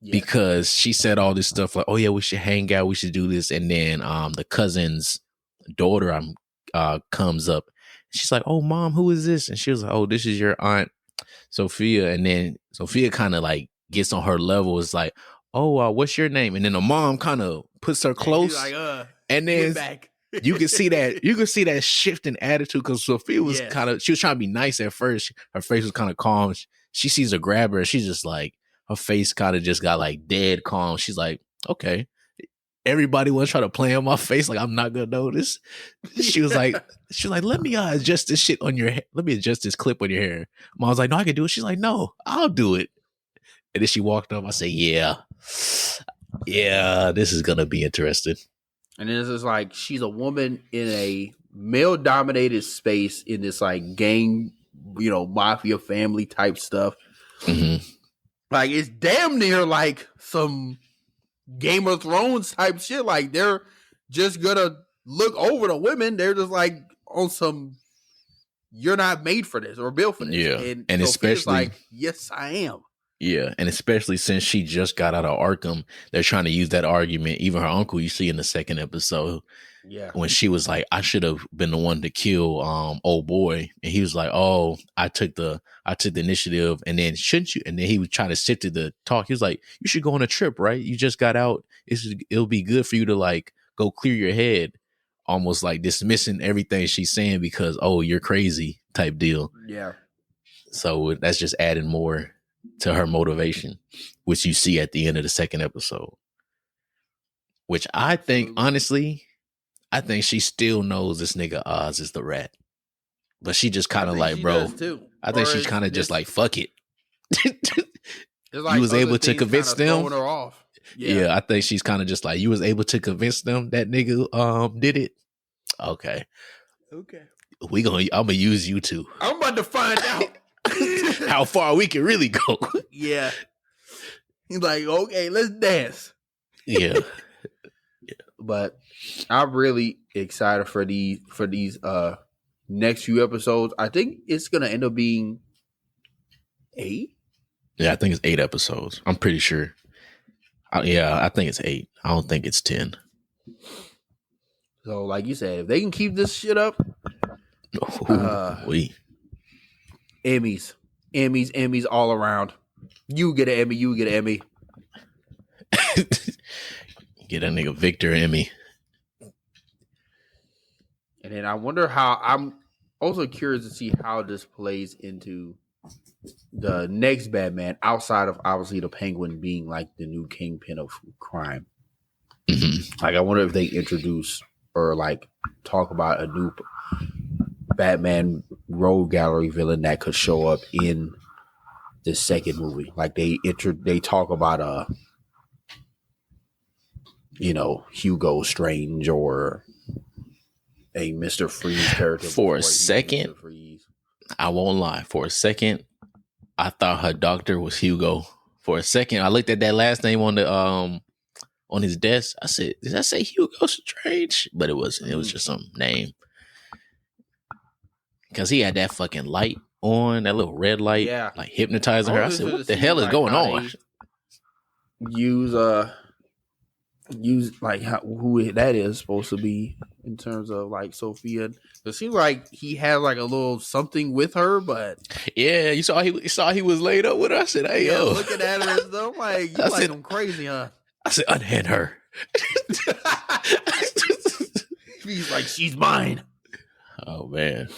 Yeah. Because she said all this stuff like, oh yeah, we should hang out, we should do this. And then the cousin's daughter comes up. She's like, oh mom, who is this? And she was like, oh, this is your aunt Sophia. And then Sophia kind of like gets on her level. It's like, oh, what's your name? And then the mom kind of puts her close. Like, and then back. you can see that shift in attitude, because Sophia was she was trying to be nice at first. Her face was kind of calm. She sees her grab her. She's just like, her face kind of just got like dead calm. She's like, okay. Everybody was trying to play on my face like I'm not gonna notice. She was like, let me adjust this shit on your hair. Let me adjust this clip on your hair. Mom was like, no, I can do it. She's like, no, I'll do it. And then she walked up. I said, yeah, this is gonna be interesting. And this is like, she's a woman in a male-dominated space in this like gang, mafia family type stuff. Mm-hmm. Like, it's damn near like some Game of Thrones type shit. Like, they're just gonna look over the women. They're just like on some, you're not made for this or built for this. Yeah, and especially like, yes, I am. Yeah, and especially since she just got out of Arkham, they're trying to use that argument. Even her uncle, you see in the second episode, when she was like, I should have been the one to kill old boy, and he was like, oh, I took the initiative, and then shouldn't you? And then he was trying to sit to the talk. He was like, you should go on a trip, right? You just got out. It'll be good for you to like go clear your head, almost like dismissing everything she's saying because, oh, you're crazy type deal. Yeah. So that's just adding more to her motivation, which you see at the end of the second episode. Which I think, honestly, I think she still knows this nigga Oz is the rat. But she just kind of like, bro, I think she's kind of just like, fuck it. Like you was able to convince them. Her off. Yeah, I think she's kind of just like, you was able to convince them that nigga did it. Okay. I'm gonna use you two. I'm about to find out how far we can really go. Yeah. He's like, okay, let's dance. Yeah. But I'm really excited for these next few episodes. I think it's gonna end up being 8. Yeah, I think it's 8 episodes. I'm pretty sure. I think it's 8. I don't think it's 10. So, like you said, if they can keep this shit up, Emmys all around. You get an Emmy. You get an Emmy. Get that nigga Victor Emmy. And then I wonder how. I'm also curious to see how this plays into the next Batman, outside of obviously the Penguin being like the new kingpin of crime. Mm-hmm. Like, I wonder if they introduce or like talk about a new Batman rogue gallery villain that could show up in the second movie. Like they talk about Hugo Strange or a Mr. Freeze character. For a second, I won't lie. For a second, I thought her doctor was Hugo. For a second, I looked at that last name on the on his desk. I said, "Did I say Hugo Strange?" But it wasn't. It was just some name. Because he had that fucking light on, that little red light, like hypnotizing her. I said, "What the hell is going on?" Use like who that is supposed to be in terms of like Sophia. It seems like he had like a little something with her, but yeah, you saw he was laid up with her. I said, "Hey, yo, looking at her and stuff, like you like him crazy, huh?" I said, "Unhand her." He's like, "She's mine." Oh man.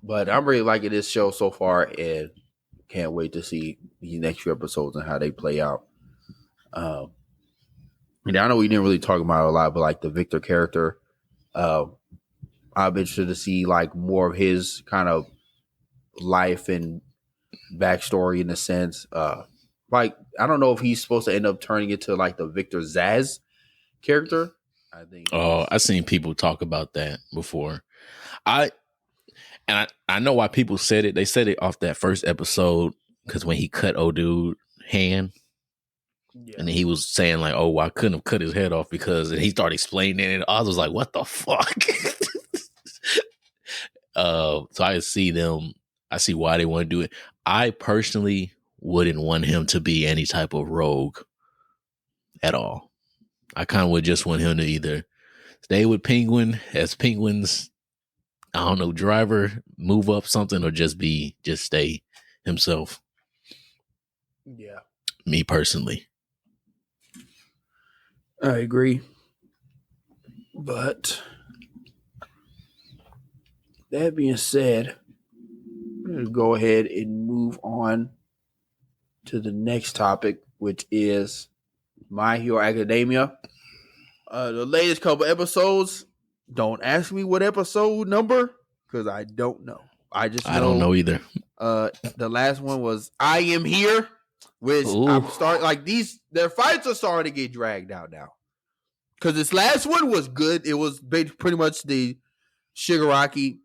But I'm really liking this show so far, and can't wait to see these next few episodes and how they play out. And I know we didn't really talk about it a lot, but like the Victor character, I'm interested to see like more of his kind of life and backstory in a sense. Like, I don't know if he's supposed to end up turning into like the Victor Zsasz character. I think. Oh, I've seen people talk about that before. I know why people said it. They said it off that first episode because when he cut old dude hand, and then he was saying like, "Oh, I couldn't have cut his head off because," and he started explaining it, and I was like, "What the fuck?" So I see why they want to do it. I personally wouldn't want him to be any type of rogue at all. I kind of would just want him to either stay with Penguin as Penguin's, I don't know, driver, move up something, or just stay himself. Yeah. Me personally. I agree. But that being said, I'm going to go ahead and move on to the next topic, which is My Hero Academia. The latest couple episodes. Don't ask me what episode number, because I don't know. I don't know either. The last one was I Am Here, which I'm starting like their fights are starting to get dragged out now. Because this last one was good. It was pretty much the Shigaraki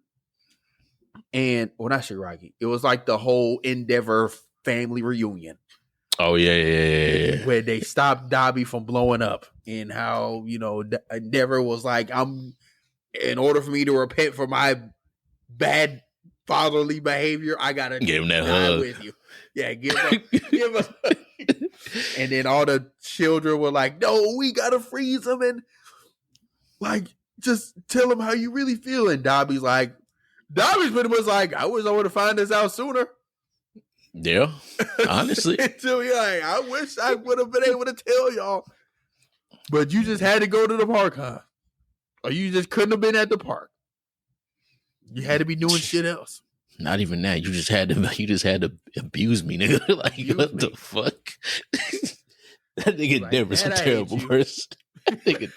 and not Shigaraki. It was like the whole Endeavor family reunion. Oh yeah. Where they stopped Dobby from blowing up, and how Endeavor was like, in order for me to repent for my bad fatherly behavior, I gotta give him that hug with you. Yeah, give him. And then all the children were like, "No, we gotta freeze him and like just tell him how you really feel." And Dobby's pretty much like, "I wish I would have found this out sooner." Yeah, honestly, I wish I would have been able to tell y'all, but you just had to go to the park, huh? Or you just couldn't have been at the park. You had to be doing shit else. Not even that. You just had to abuse me, nigga. Like, what the fuck? That nigga Deborah's a terrible person. That nigga,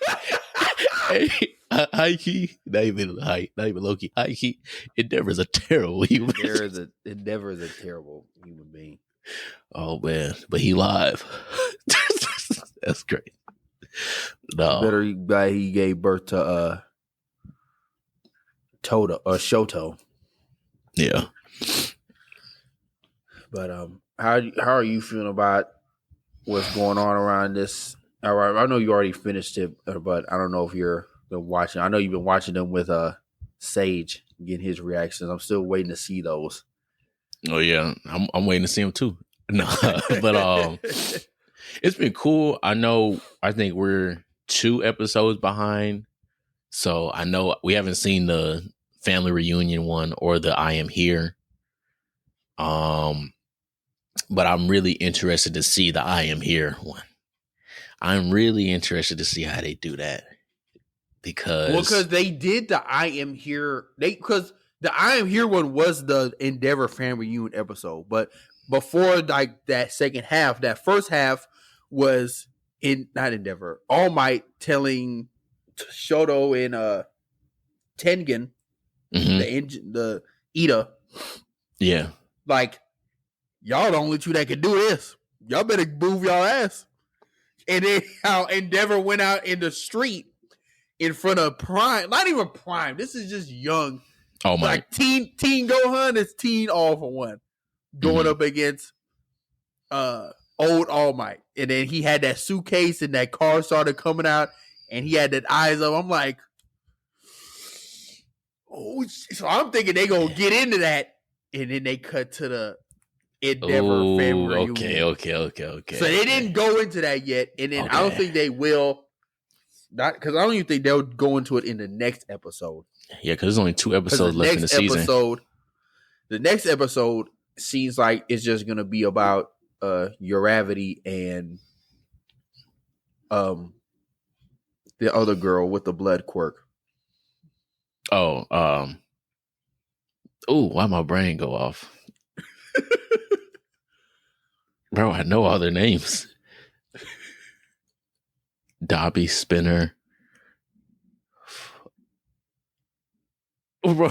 high key, not even low key. High key, Endeavor's a terrible human. Endeavor is a terrible human being. Oh man, but he live. That's great. No, better guy. He gave birth to Toto or Shoto. Yeah. But how are you feeling about what's going on around this? All right, I know you already finished it, but I don't know if you're been watching. I know you've been watching them with Sage, getting his reactions. I'm still waiting to see those. Oh yeah, I'm waiting to see him too. No, but it's been cool. I think we're 2 episodes behind. So I know we haven't seen the family reunion one or the I Am Here. But I'm really interested to see the I Am Here one. I'm really interested to see how they do that. Because they did the I Am Here. Because the I Am Here one was the Endeavor family reunion episode. But before like that second half, that first half was not Endeavor. All Might telling Shoto and Tengen, the Ida. Yeah. Like, y'all the only 2 that can do this. Y'all better move y'all ass. And then how Endeavor went out in the street in front of Prime. Not even Prime. This is just young. Oh my. Like teen Gohan is teen All For One. Going up against old All Might. And then he had that suitcase and that car started coming out and he had that eyes up. I'm like, oh, so I'm thinking they gonna get into that. And then they cut to the Endeavor family reunion. Okay. So they didn't go into that yet. And then I don't think they will. Not because I don't even think they'll go into it in the next episode. Yeah, because there's only 2 episodes left in the season. The next episode seems like it's just gonna be about Uravity and the other girl with the blood quirk. Why my brain go off? Bro, I know all their names. Dobby, Spinner. Bro,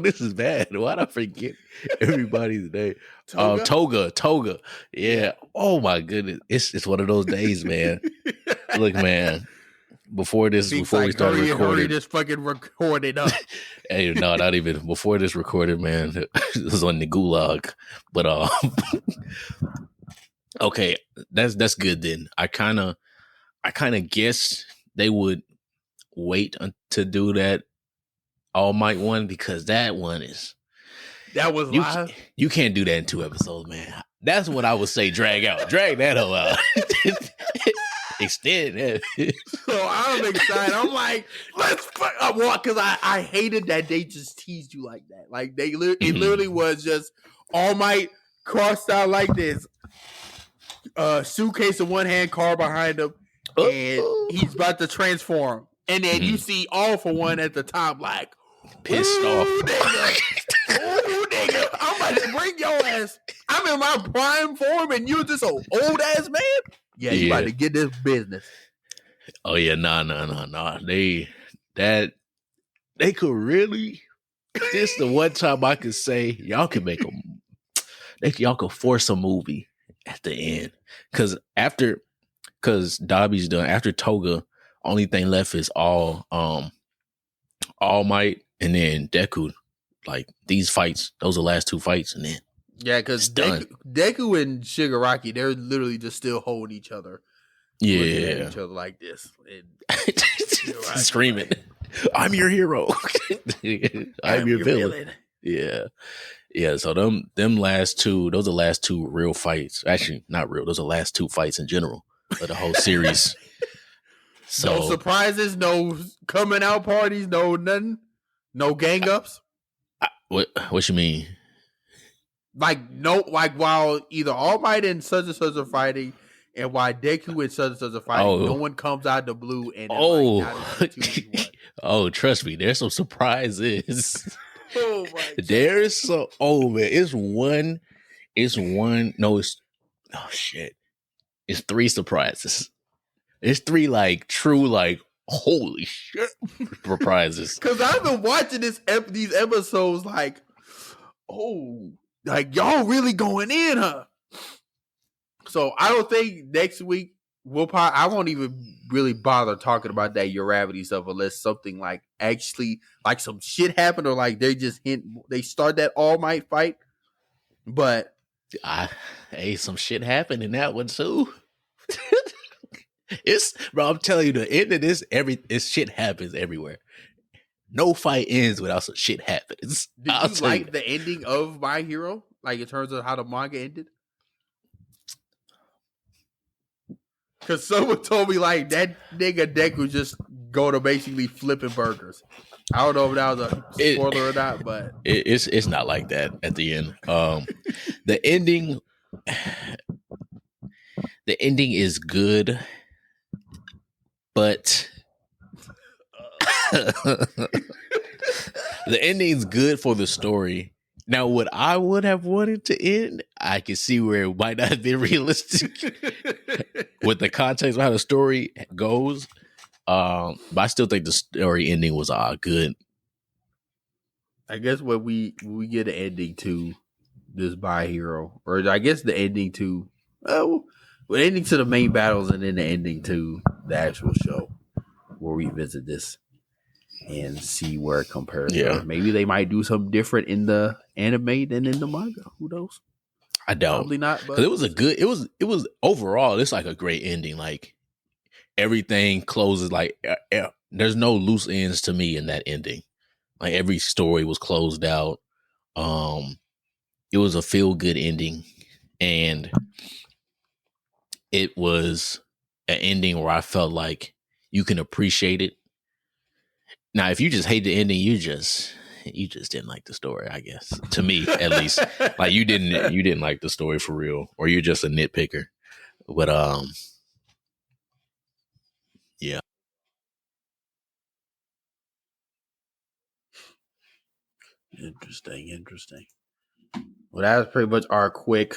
this is bad. Why'd I forget everybody's name? Toga. Yeah. Oh my goodness. It's one of those days, man. Look, man. Before we started recording, hurry this fucking recording up. Hey, no, not even before this recorded, man. It was on the gulag, but okay, that's good then. I kind of guessed they would wait to do that All Might one because that was live. You can't do that in 2 episodes, man. That's what I would say. Drag that whole out. Extend that. So I'm excited. I'm like, let's fuck up because I hated that they just teased you like that. Like it literally was just All Might crossed out like this. Suitcase in one hand, car behind him, and he's about to transform. And then you see All For One at the top, like pissed off. Nigga, I'm about to bring your ass. I'm in my prime form, and you're just an old ass man. Yeah, you about to get this business. Oh yeah, nah. They could really. This the one time I could say y'all can make them. Y'all could force a movie at the end because Dobby's done after Toga. Only thing left is All Might and then Deku. Like these fights, those are the last 2 fights, and then. Yeah, because Deku and Shigaraki, they're literally just still holding each other. Yeah. Looking at each other like this. And, screaming, I'm your hero. I'm your villain. Yeah. So them last 2, those are the last 2 real fights. Actually, not real. Those are the last 2 fights in general of the whole series. So, no surprises, no coming out parties, no nothing, no gang ups. What you mean? Like while either All Might and such are fighting, and while Deku and such are fighting, no one comes out the blue and trust me, there's some surprises. Oh my! There's some. Oh man, it's 3 surprises. It's 3 like true like holy shit surprises. Because I've been watching these episodes like, like y'all really going in, huh? So I don't think next week I won't even really bother talking about that Uravity stuff unless something like actually like some shit happened or like they start that All Might fight. But some shit happened in that one too. Bro, I'm telling you, the end of this, shit happens everywhere. No fight ends without some shit happens. Did you like the ending of My Hero? Like in terms of how the manga ended? Because someone told me like that nigga Deku just go to basically flipping burgers. I don't know if that was a spoiler or not, but it's not like that at the end. The ending is good, but the ending's good for the story. Now, what I would have wanted to end, I can see where it might not have been realistic with the context of how the story goes. But I still think the story ending was good. I guess when we get an ending to this My Hero, or I guess the ending to ending to the main battles and then the ending to the actual show, we'll revisit this and see where it compares. Yeah, maybe they might do something different in the anime than in the manga. Who knows? I doubt. Probably not. Because it was a good. It was overall. It's like a great ending. Like everything closes. Like there's no loose ends to me in that ending. Like every story was closed out. It was a feel good ending, and it was an ending where I felt like you can appreciate it. Now, if you just hate the ending, you just didn't like the story, I guess. To me, at least, like you didn't like the story for real, or you're just a nitpicker. But yeah. Interesting. Well, that was pretty much our quick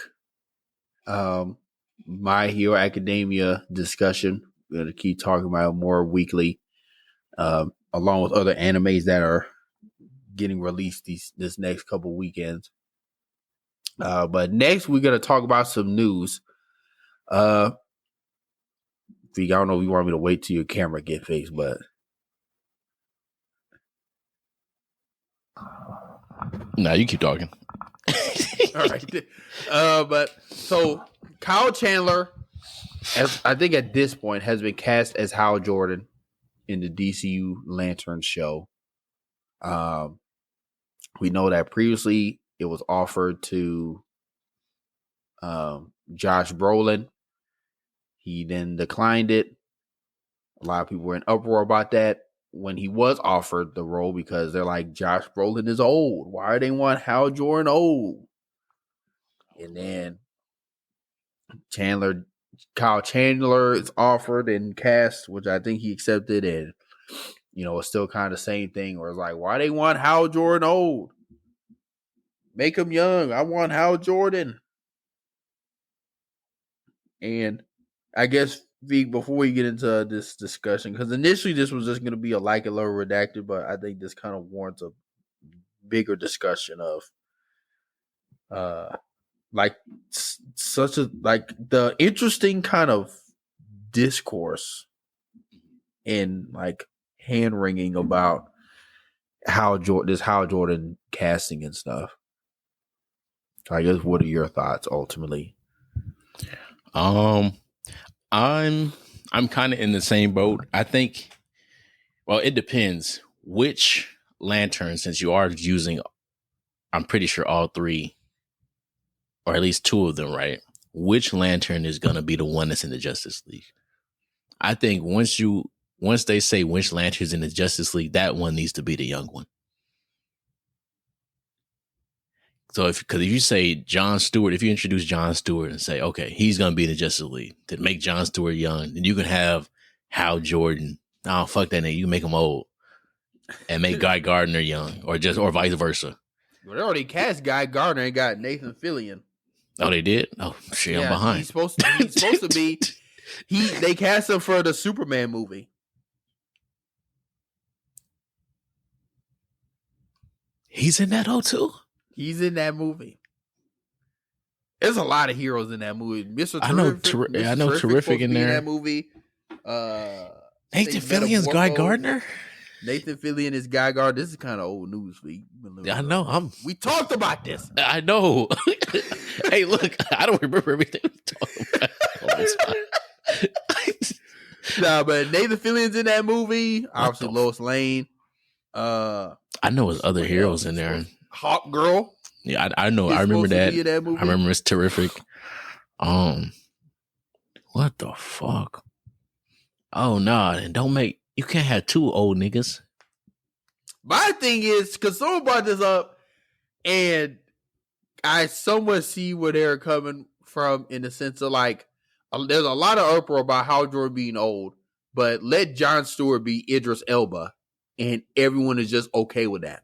My Hero Academia discussion. We're gonna keep talking about it more weekly, along with other animes that are getting released this next couple weekends. But next we're gonna talk about some news. I don't know if you want me to wait till your camera get fixed, but no, you keep talking. All right. But so Kyle Chandler, as I think at this point, has been cast as Hal Jordan in the DCU Lantern show. We know that previously it was offered to Josh Brolin. He then declined it. A lot of people were in uproar about that when he was offered the role because they're like, Josh Brolin is old. Why do they want Hal Jordan old? And then Kyle Chandler is offered and cast, which I think he accepted, and it's still kind of the same thing where it's like, why they want Hal Jordan old? Make him young. I want Hal Jordan. And I guess, Vic, before we get into this discussion, because initially this was just going to be a like and love redacted, but I think this kind of warrants a bigger discussion of the interesting kind of discourse and like hand wringing about Hal Jordan casting and stuff. So I guess, what are your thoughts ultimately? I'm kind of in the same boat. I think, well, it depends which lantern, since you are using, I'm pretty sure all three, or at least two of them, right? Which lantern is going to be the one that's in the Justice League? I think once they say which lantern's in the Justice League, that one needs to be the young one. So because if you say John Stewart, if you introduce John Stewart and say, okay, he's going to be in the Justice League, to make John Stewart young, then you can have Hal Jordan. Oh, fuck that name. You make him old and make Guy Gardner young, or vice versa. Well, they already cast Guy Gardner and got Nathan Fillion. Oh, they did? Oh, shit, I'm behind. He's supposed to be. They cast him for the Superman movie. He's in that too? He's in that movie. There's a lot of heroes in that movie. Mr. Terrific. I know Terrific in there. In that movie. Nathan Fillion's Guy Gardner? Nathan Fillion is Guy Gardner. This is kind of old news for you. I know. We talked about this. I know. Hey, look, I don't remember everything we talked about. Nah, but Nathan Fillion's in that movie. Obviously, Lois Lane. I know his other heroes in there. Hawk Girl. Yeah, I know. I remember that. I remember it's terrific. What the fuck? Oh no! And you can't have two old niggas. My thing is, because someone brought this up, and I somewhat see where they're coming from in the sense of like, there's a lot of uproar about Hal Jordan being old, but let Jon Stewart be Idris Elba, and everyone is just okay with that.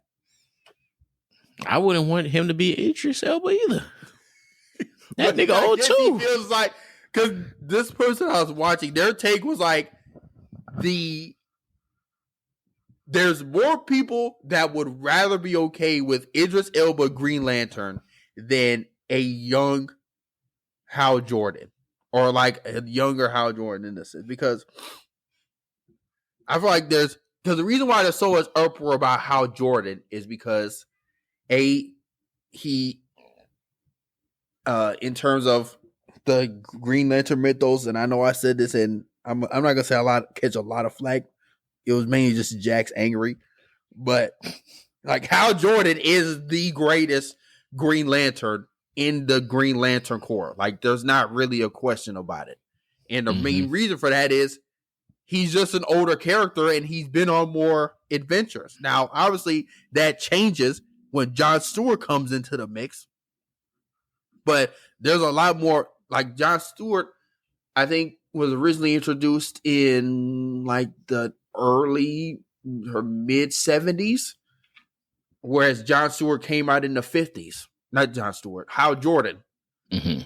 I wouldn't want him to be Idris Elba either. That nigga old too. He feels like, because this person I was watching, their take was like, there's more people that would rather be okay with Idris Elba Green Lantern than a young Hal Jordan, or like a younger Hal Jordan in this sense, because I feel like because the reason why there's so much uproar about Hal Jordan is because he in terms of the Green Lantern mythos, and I know I said this, and I'm not gonna say catch a lot of flack. It was mainly just Jack's angry, but like Hal Jordan is the greatest Green Lantern in the Green Lantern Corps. Like there's not really a question about it, and the main reason for that is he's just an older character and he's been on more adventures. Now, obviously, that changes when Jon Stewart comes into the mix, but there's a lot more. Like Jon Stewart, I think, was originally introduced in like the early or mid 70s, whereas Jon Stewart came out in the 50s. Not Jon Stewart, Hal Jordan. Mm-hmm.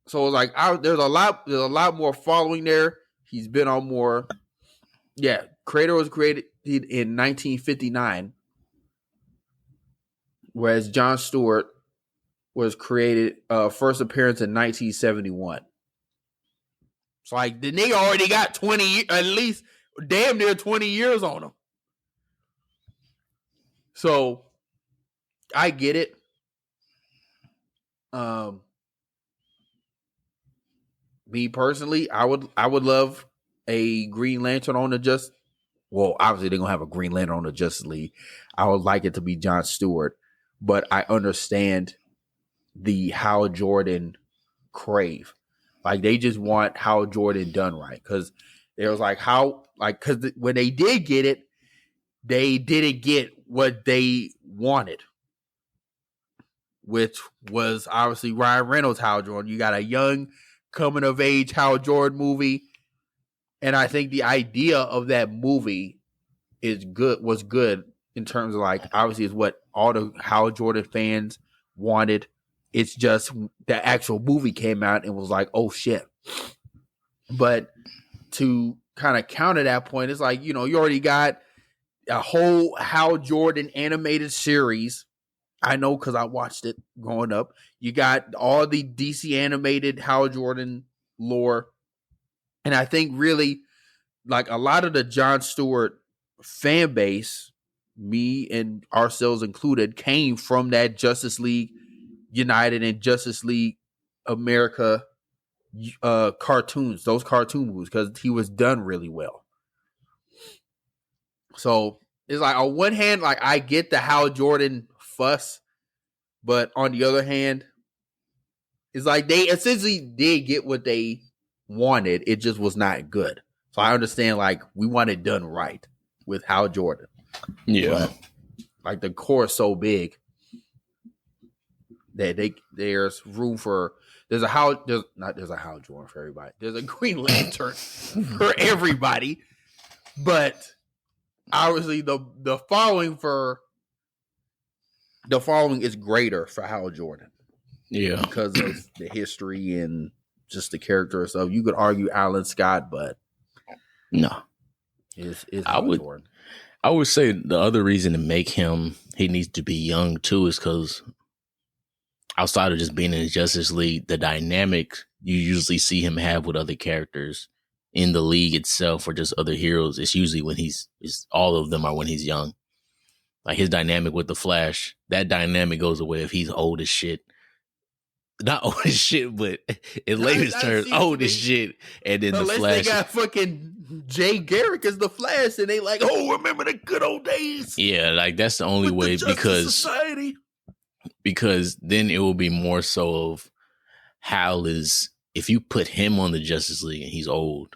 So it's like there's a lot more following there. He's been on more. Yeah, Crater was created in 1959, whereas Jon Stewart was created first appearance in 1971. So like the nigga already got 20, at least damn near 20 years on him. So I get it. Me personally, I would love a Green Lantern on the well, obviously they're gonna have a Green Lantern on the Justice League. I would like it to be Jon Stewart, but I understand the Hal Jordan crave. Like they just want Hal Jordan done right, because it was like because when they did get it, they didn't get what they wanted, which was obviously Ryan Reynolds' Hal Jordan. You got a young coming of age Hal Jordan movie, and I think the idea of that movie was good in terms of like obviously is what all the Hal Jordan fans wanted. It's just the actual movie came out and was like, oh shit. But to kind of counter that point, it's like, you already got a whole Hal Jordan animated series. I know because I watched it growing up. You got all the DC animated Hal Jordan lore. And I think really like a lot of the Jon Stewart fan base, me and ourselves included, came from that Justice League United and Justice League America cartoons, those cartoon movies, because he was done really well. So it's like on one hand, like I get the Hal Jordan fuss, but on the other hand, it's like they essentially did get what they wanted. It just was not good. So I understand like we want it done right with Hal Jordan. Yeah. But, like the core is so big that there's room for there's a Hal Jordan for everybody. There's a Green Lantern for everybody. But obviously the following is greater for Hal Jordan. Yeah. Because of the history and just the character and stuff. You could argue Alan Scott, but no. It's Hal Jordan. I would say the other reason to make he needs to be young too is because outside of just being in the Justice League, the dynamic you usually see him have with other characters in the league itself or just other heroes, it's usually when all of them are when he's young. Like his dynamic with the Flash, that dynamic goes away if he's old as shit. Not old as shit, but in latest terms, old as shit. And then the Flash. They got fucking Jay Garrick is the Flash, and they like, oh, remember the good old days. Yeah, like that's the only way because then it will be more so of Hal is, if you put him on the Justice League and he's old,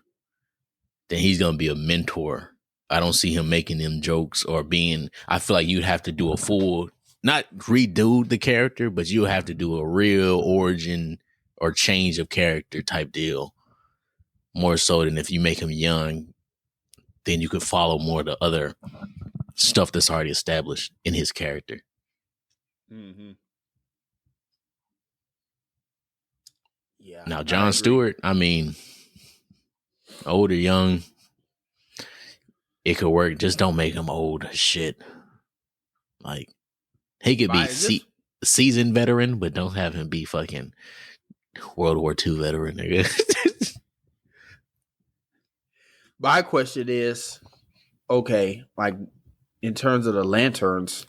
then he's gonna be a mentor. I don't see him making them jokes or being. I feel like you'd have to do a full, not redo the character, but you have to do a real origin or change of character type deal. More so than if you make him young, then you could follow more of the other stuff that's already established in his character. Mm-hmm. Yeah. Now, John Stewart, I mean, old or young, it could work. Just don't make him old as shit. Like, he could be seasoned veteran, but don't have him be fucking World War II veteran, nigga. My question is, okay, like in terms of the Lanterns,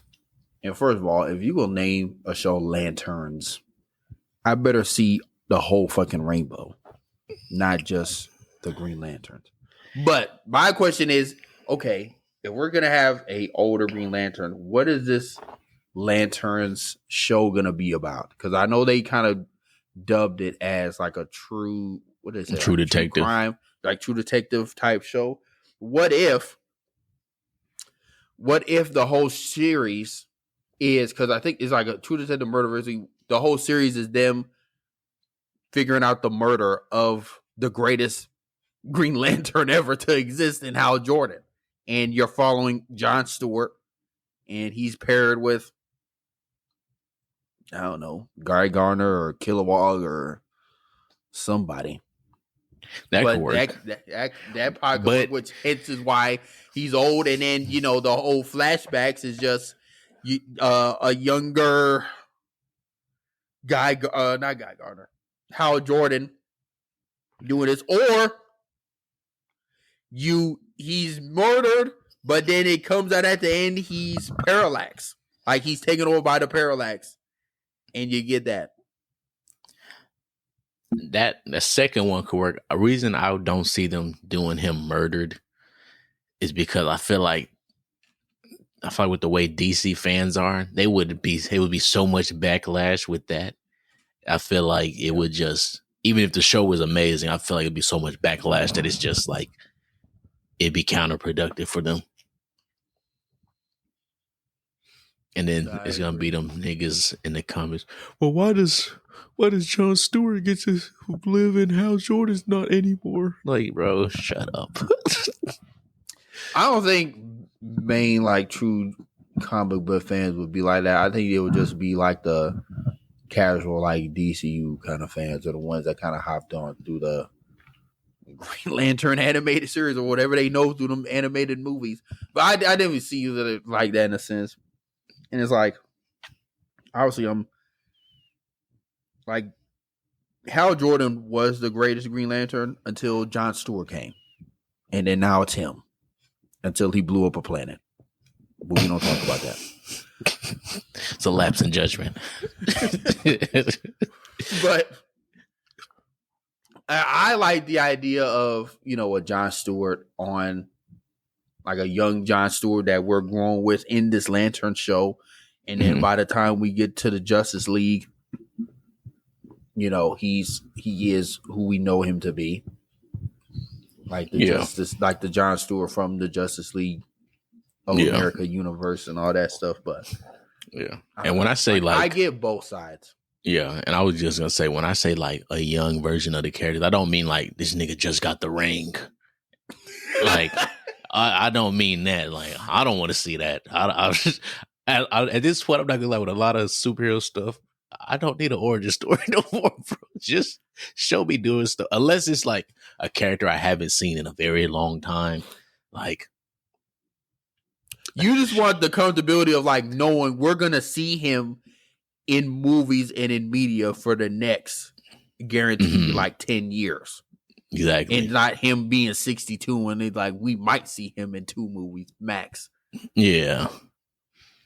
and first of all, if you will name a show Lanterns, I better see the whole fucking rainbow, not just the Green Lanterns. But my question is, okay, if we're gonna have a older Green Lantern, what is this Lanterns show gonna be about? Because I know they kind of dubbed it as like a true, what is it? True detective, true crime, like True Detective type show. What if the whole series is, because I think it's like a True Detective Murder Mystery. The whole series is them figuring out the murder of the greatest Green Lantern ever to exist in Hal Jordan. And you're following John Stewart, and he's paired with, I don't know, Guy Garner or Kilowog or somebody. That could work. That probably could work, which hence is why he's old. And then, you know, the whole flashbacks is just a younger guy, not Guy Garner, Hal Jordan doing this. Or he's murdered, but then it comes out at the end, he's Parallax. Like he's taken over by the Parallax. And you get that. That the second one could work. A reason I don't see them doing him murdered is because I feel like with the way DC fans are, they would be so much backlash with that. I feel like it would just, even if the show was amazing, I feel like it'd be so much backlash that it's just like it'd be counterproductive for them. And then it's gonna be them niggas in the comments. Well, why does John Stewart get to live in Hal Jordan's not anymore? Like, bro, shut up. I don't think main like true comic book fans would be like that. I think it would just be like the casual like DCU kind of fans are the ones that kind of hopped on through the Green Lantern animated series or whatever they know through them animated movies. But I didn't see it like that in a sense. And it's like, obviously, I'm like, Hal Jordan was the greatest Green Lantern until John Stewart came. And then now it's him until he blew up a planet. But we don't talk about that. It's a lapse in judgment. But I like the idea of, you know, a John Stewart on, like a young John Stewart that we're growing with in this Lantern show. And then by the time we get to the Justice League, you know, he is who we know him to be. Like the John Stewart from the Justice League of America universe and all that stuff. But and when I say like I get both sides. Yeah, and I was just gonna say, when I say like a young version of the characters, I don't mean like this nigga just got the ring. Like I don't mean that. Like I don't want to see that. At this point, I'm not gonna lie, with a lot of superhero stuff, I don't need an origin story no more, bro. Just show me doing stuff. Unless it's like a character I haven't seen in a very long time. Like, you just want the comfortability of like knowing we're gonna see him in movies and in media for the next guaranteed like 10 years. Exactly. And not him being 62 and they like we might see him in 2 movies max. Yeah.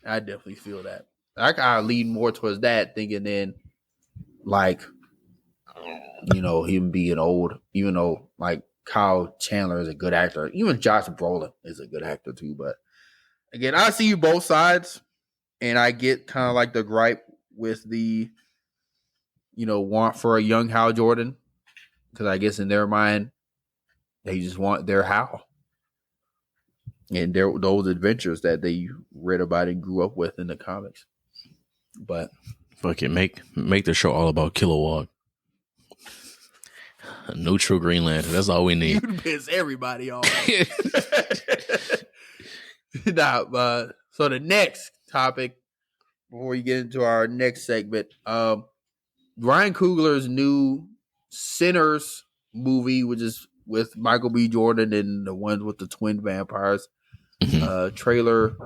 I definitely feel that. I kind of lean more towards that, thinking then, like, you know, him being old, even though, like, Kyle Chandler is a good actor. Even Josh Brolin is a good actor too. But again, I see both sides, and I get kind of like the gripe with the, want for a young Hal Jordan, because I guess in their mind they just want their Hal and those adventures that they read about and grew up with in the comics. But fuck it, make the show all about Kilowog. A neutral Green Lantern. That's all we need. You'd piss everybody off. So the next topic, before we get into our next segment, Ryan Coogler's new Sinners movie, which is with Michael B. Jordan and the ones with the twin vampires, trailer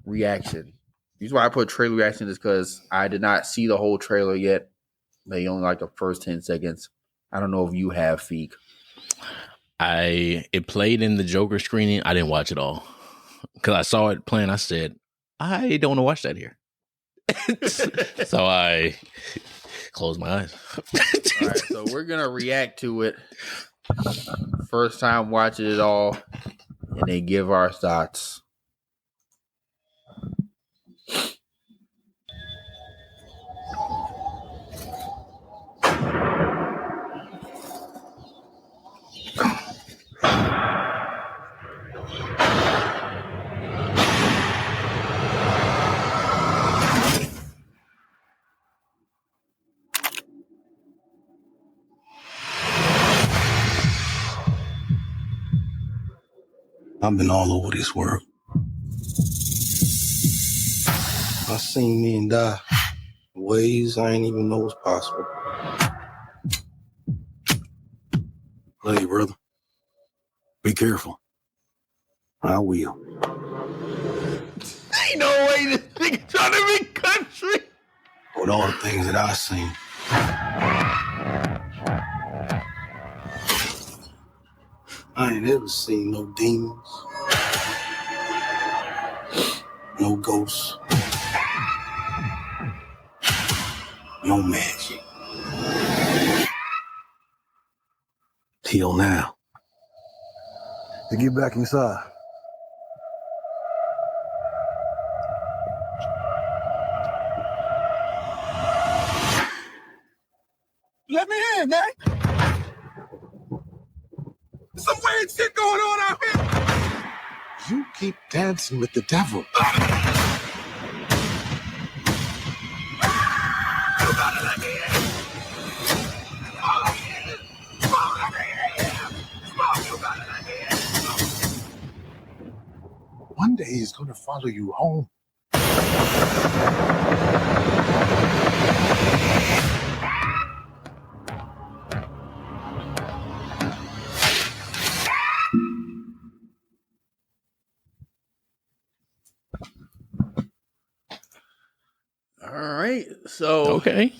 reaction. The reason why I put trailer reaction is because I did not see the whole trailer yet. They only like the first 10 seconds. I don't know if you have, Feek. It played in the Joker screening. I didn't watch it all because I saw it playing. I said, I don't want to watch that here. So I closed my eyes. All right, so we're going to react to it. First time watching it all, and then give our thoughts. I've been all over this world. I seen men die in ways I ain't even know was possible. Love you, brother. Be careful. I will. Ain't no way this nigga trying to be country. With all the things that I seen. I ain't ever seen no demons, no ghosts, no magic. Till now. To get back inside. Let me in, man. Some weird shit going on out here. You keep dancing with the devil. One day he's gonna follow you home. All right, so Okay.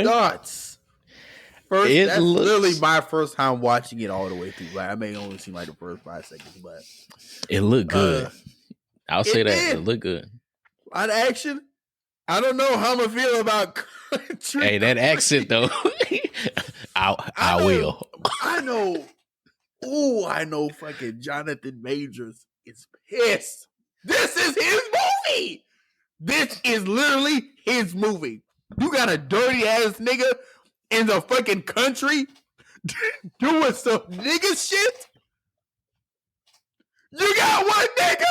thoughts. First, It that's looks- literally my first time watching it all the way through. Like, I may only see like the first 5 seconds, but It looked good. I'll say it that. did. It looked good. a lot of action. I don't know how I'm gonna feel about country. Hey, that accent though. I will. I know. Oh, I know. Fucking Jonathan Majors is pissed. This is his movie. This is literally his movie. You got a dirty ass nigga in the fucking country doing some nigga shit. You got one nigga.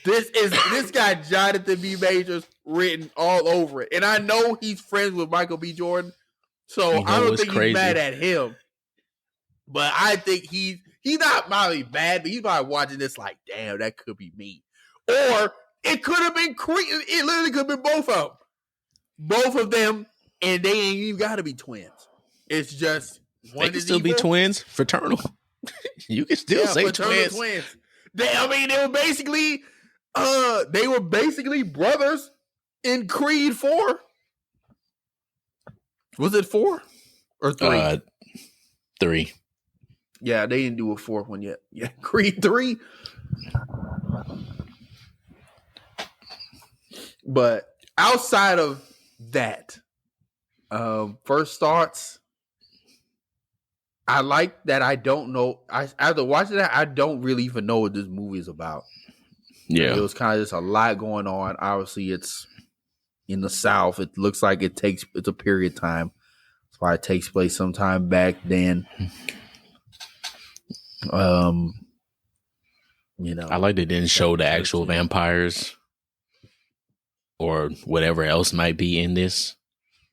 This guy Jonathan B. Majors written all over it, and I know he's friends with Michael B. Jordan, so You know I don't what's think crazy? he's mad at him. But I think he's not probably bad, but he's probably watching this like, damn, that could be me, or it could have been Creed. It literally could have been both of them, and they ain't even got to be twins. It's just one They can is still be evil. twins, fraternal. You can still say fraternal twins. They were basically brothers in Creed 4. Was it 4 or 3? 3. Yeah, they didn't do a 4th one yet. Yeah, Creed 3. But outside of that, First thoughts. I like that I don't know. After watching that, I don't really even know what this movie is about. Yeah. It was kind of just a lot going on. Obviously, it's in the South. It looks like it's a period time. That's why it takes place sometime back then. I like they didn't show the actual vampires or whatever else might be in this.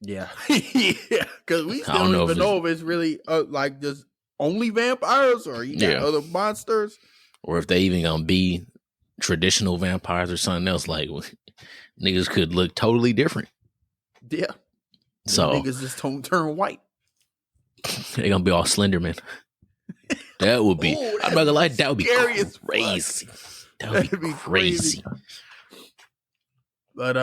Yeah, yeah, because we still don't even know if it's really like just only vampires or you got other monsters, or if they even gonna be traditional vampires or something else. Like niggas could look totally different. Yeah, so niggas just don't turn white. They gonna be all Slenderman. That would be. Ooh, I'm not gonna lie. That would be crazy. That would be crazy. But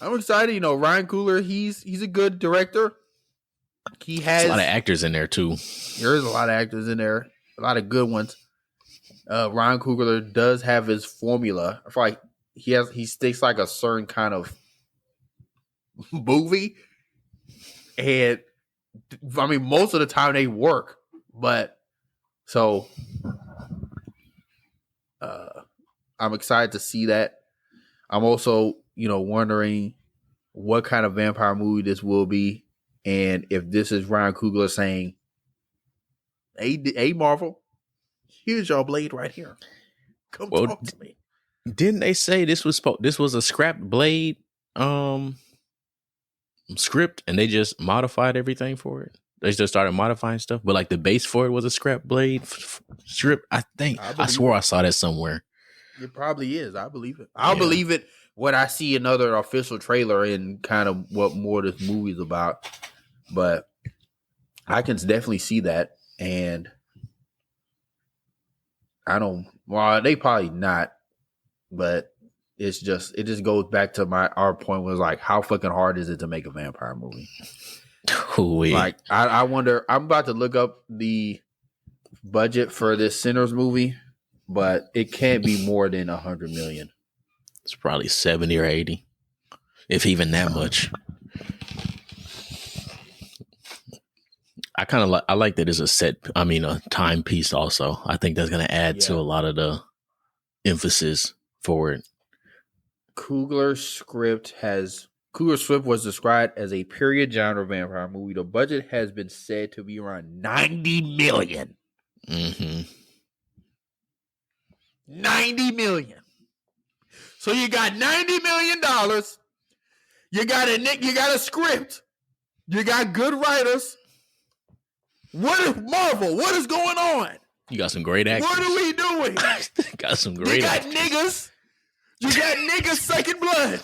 I'm excited. You know, Ryan Coogler, he's a good director. He has a lot of actors in there too. There's a lot of actors in there, a lot of good ones. Ryan Coogler does have his formula. I feel like he sticks like a certain kind of movie, and I mean most of the time they work. But so I'm excited to see that. I'm also, wondering what kind of vampire movie this will be, and if this is Ryan Coogler saying, "Hey, Marvel, here's your blade right here. Come talk to me." Didn't they say this was a scrapped blade script, and they just modified everything for it? They just started modifying stuff, but like the base for it was a scrap blade script. I think I swore I saw that somewhere. It probably is. I believe it. I'll believe it when I see another official trailer and kind of what more this movie's about. But I can definitely see that, and they probably not, but it just goes back to our point was like, how fucking hard is it to make a vampire movie? Like, I wonder, I'm about to look up the budget for this Sinners movie, but it can't be more than $100 million. It's probably 70 or 80, if even that much. I kind of I like that it's a timepiece also. I think that's going to add to a lot of the emphasis for it. Coogler's script was described as a period genre vampire movie. The budget has been said to be around $90 million. Mm-hmm. $90 million. So you got $90 million. You got a script. You got good writers. What is Marvel? What is going on? You got some great actors. What are we doing? Got some great actors. Niggas. You got niggas sucking blood.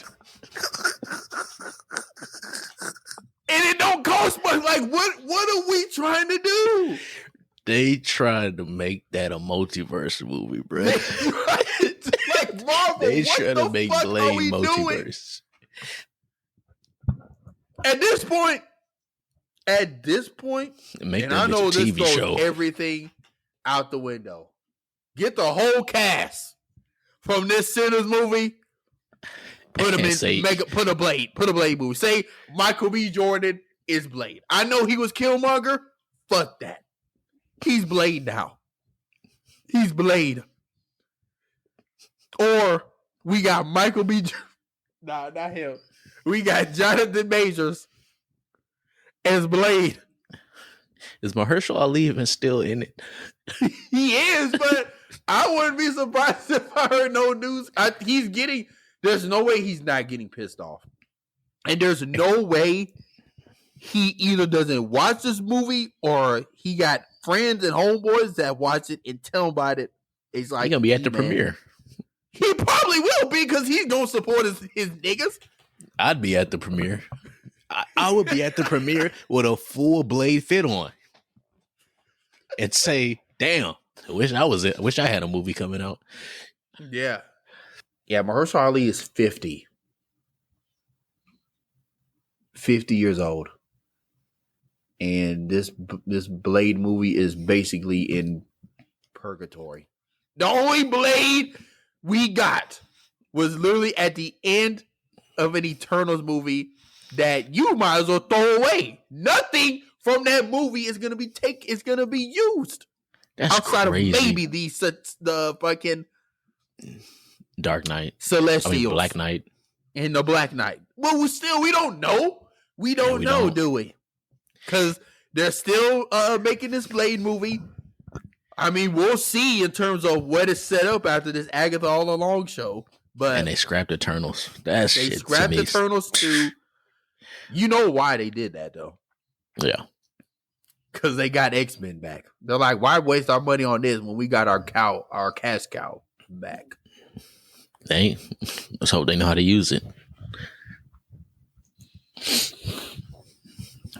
And it don't cost much. Like, what are we trying to do? They tried to make that a multiverse movie, bro. Like Marvel, they trying to make Blade multiverse. At this point, and I know this throws everything out the window. Get the whole cast from this Sinners movie. Put them put a Blade movie. Say Michael B. Jordan is Blade. I know he was Killmonger. Fuck that. He's Blade now. He's Blade. Or we got Michael B. Nah, not him. We got Jonathan Majors as Blade. Is Mahershala Ali even still in it? He is, but I wouldn't be surprised if I heard no news. There's no way he's not getting pissed off. And there's no way he either doesn't watch this movie or he got friends and homeboys that watch it and tell him about it. He's like, he's going to be at the premiere. He probably will be because he's going to support his niggas. I'd be at the premiere. I would be at the premiere with a full Blade fit on and say, damn, I wish I was it. I wish I had a movie coming out. Yeah. Yeah, Mahershala Ali is 50. 50 years old. And this Blade movie is basically in purgatory. The only Blade we got was literally at the end of an Eternals movie that you might as well throw away. Nothing from that movie is gonna be used. That's outside crazy. of maybe the fucking Dark Knight, Celestials, Black Knight, and the Black Knight. Well, we don't know. We don't know, do we? Because they're still making this Blade movie. I mean, we'll see in terms of what is set up after this Agatha All Along show. But and they scrapped Eternals. They scrapped Eternals too. You know why they did that though? Yeah. Because they got X-Men back. They're like, why waste our money on this when we got our cash cow back? Let's hope they know how to use it.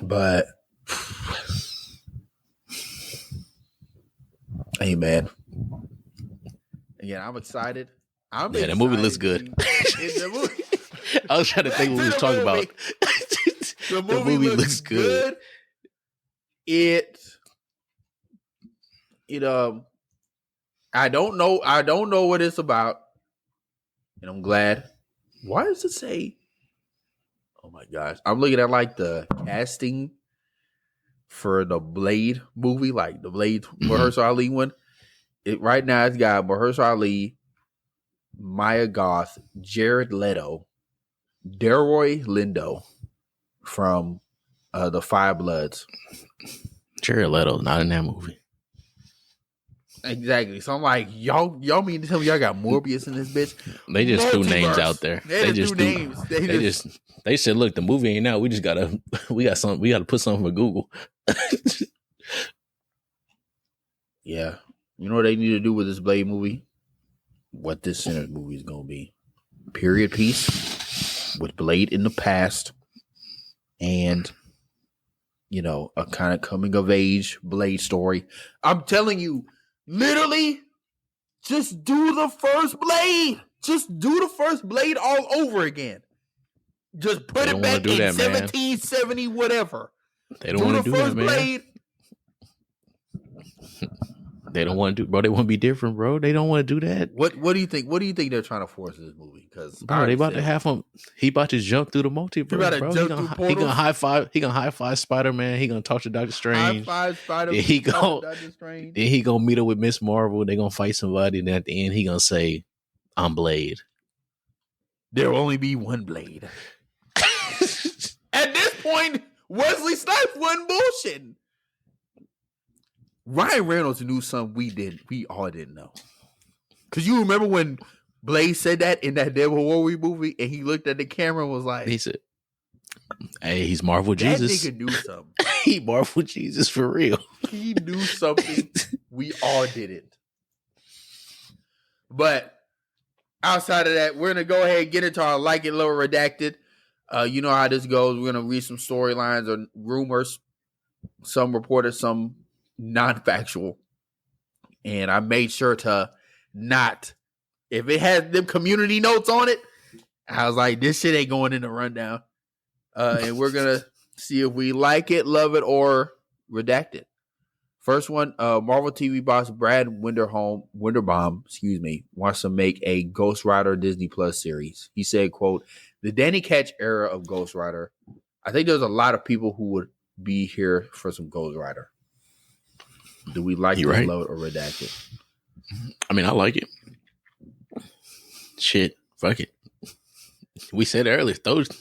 But hey, man. Again, I'm excited. The movie looks good. I was trying to think what we was talking about. The movie looks good. I don't know what it's about, and I'm glad. Why does it say? Oh my gosh, I'm looking at like the casting for the Blade movie, like the Blade Mahershala Ali one. Right now it's got Mahershala Ali, Maya Goth, Jared Leto, Delroy Lindo from the Five Bloods. Jared Leto not in that movie. Exactly. So I'm like, y'all mean to tell me y'all got Morbius in this bitch? They just threw names out there. They just threw names. They said, look, the movie ain't out. We gotta put something for Google. Yeah. You know what they need to do with this Blade movie? What this Sinners movie is gonna be. Period piece with Blade in the past and a kind of coming of age Blade story. I'm telling you, literally, just do the first Blade. Just do the first Blade all over again. Just put it back in 1770, whatever. They don't want to do that, man. Blade. They don't want to do, bro. They want to be different, bro. They don't want to do that. What do you think? What do you think they're trying to force in this movie? Because they about to have him. He about to jump through the multiverse, bro. He gonna high five. He gonna high five Spider-Man. He gonna talk to Doctor Strange. High five Spider-Man. Then he gonna meet up with Miss Marvel. They gonna fight somebody, and at the end, he gonna say, "I'm Blade." There will only be one Blade. At this point, Wesley Snipes wasn't bullshitting. Ryan Reynolds knew something we all didn't know. Cause you remember when Blade said that in that Devil Warrior movie, and he looked at the camera and was like, he said, "Hey, he's Marvel Jesus." That nigga knew something. He Marvel Jesus for real. He knew something we all didn't. But outside of that, we're gonna go ahead and get into our Like It Low Redacted. You know how this goes. We're gonna read some storylines or rumors, some reported, some non-factual, and I made sure to not, if it has them community notes on it, I was like, this shit ain't going in the rundown. And we're gonna see if we like it, love it, or redact it. First one, Marvel TV boss Brad Winderbaum, wants to make a Ghost Rider Disney Plus series. He said, quote, "The Danny Ketch era of Ghost Rider, I think there's a lot of people who would be here for some Ghost Rider." Do we like it, right? Load or redact it? I mean, I like it. Shit, fuck it. We said earlier, throw that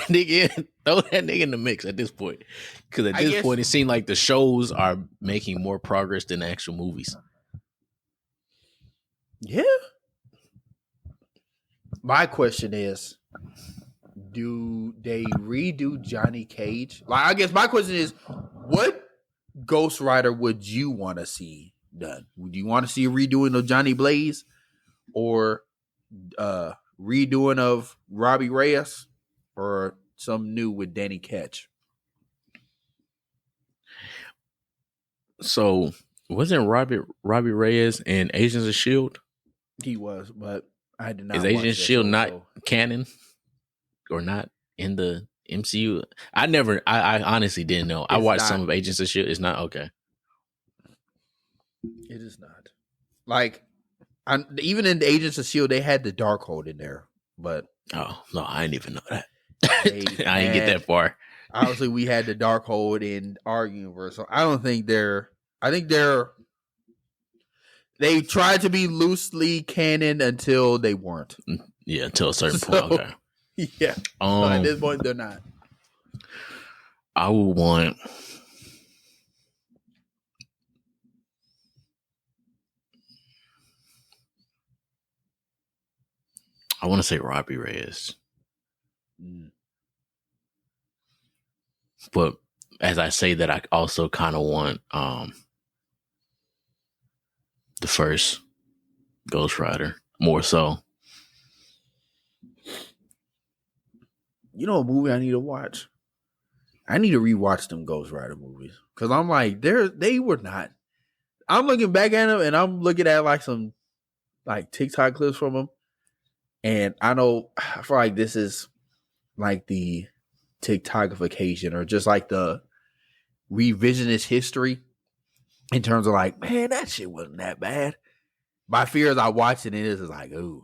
nigga in the mix at this point, because at this point it seemed like the shows are making more progress than the actual movies. Yeah. My question is, do they redo Johnny Cage? Like, I guess my question is, what Ghost Rider would you want to see done? Would you want to see a redoing of Johnny Blaze, or redoing of Robbie Reyes, or some new with Danny Ketch? So wasn't Robbie Reyes in Agents of S.H.I.E.L.D.? He was, but I did not. Is Agents of S.H.I.E.L.D. not canon or not in the MCU? I honestly didn't know. I watched some of Agents of S.H.I.E.L.D. It's not okay. It is not. Like, even in the Agents of S.H.I.E.L.D., they had the Darkhold in there, but oh no, I didn't even know that. I didn't get that far. Obviously, we had the Darkhold in our universe, so I don't think they're. I think they tried to be loosely canon until they weren't. Yeah, until a certain point. Okay. Yeah. So at this point, they're not. I would want. I want to say Robbie Reyes. But as I say that, I also kind of want the first Ghost Rider more so. You know a movie I need to watch? I need to rewatch them Ghost Rider movies. Because I'm like, they were not. I'm looking back at them and I'm looking at like some like TikTok clips from them. And I feel like this is like the TikTokification or just like the revisionist history in terms of like, man, that shit wasn't that bad. My fear as I watch it, it is like, ooh.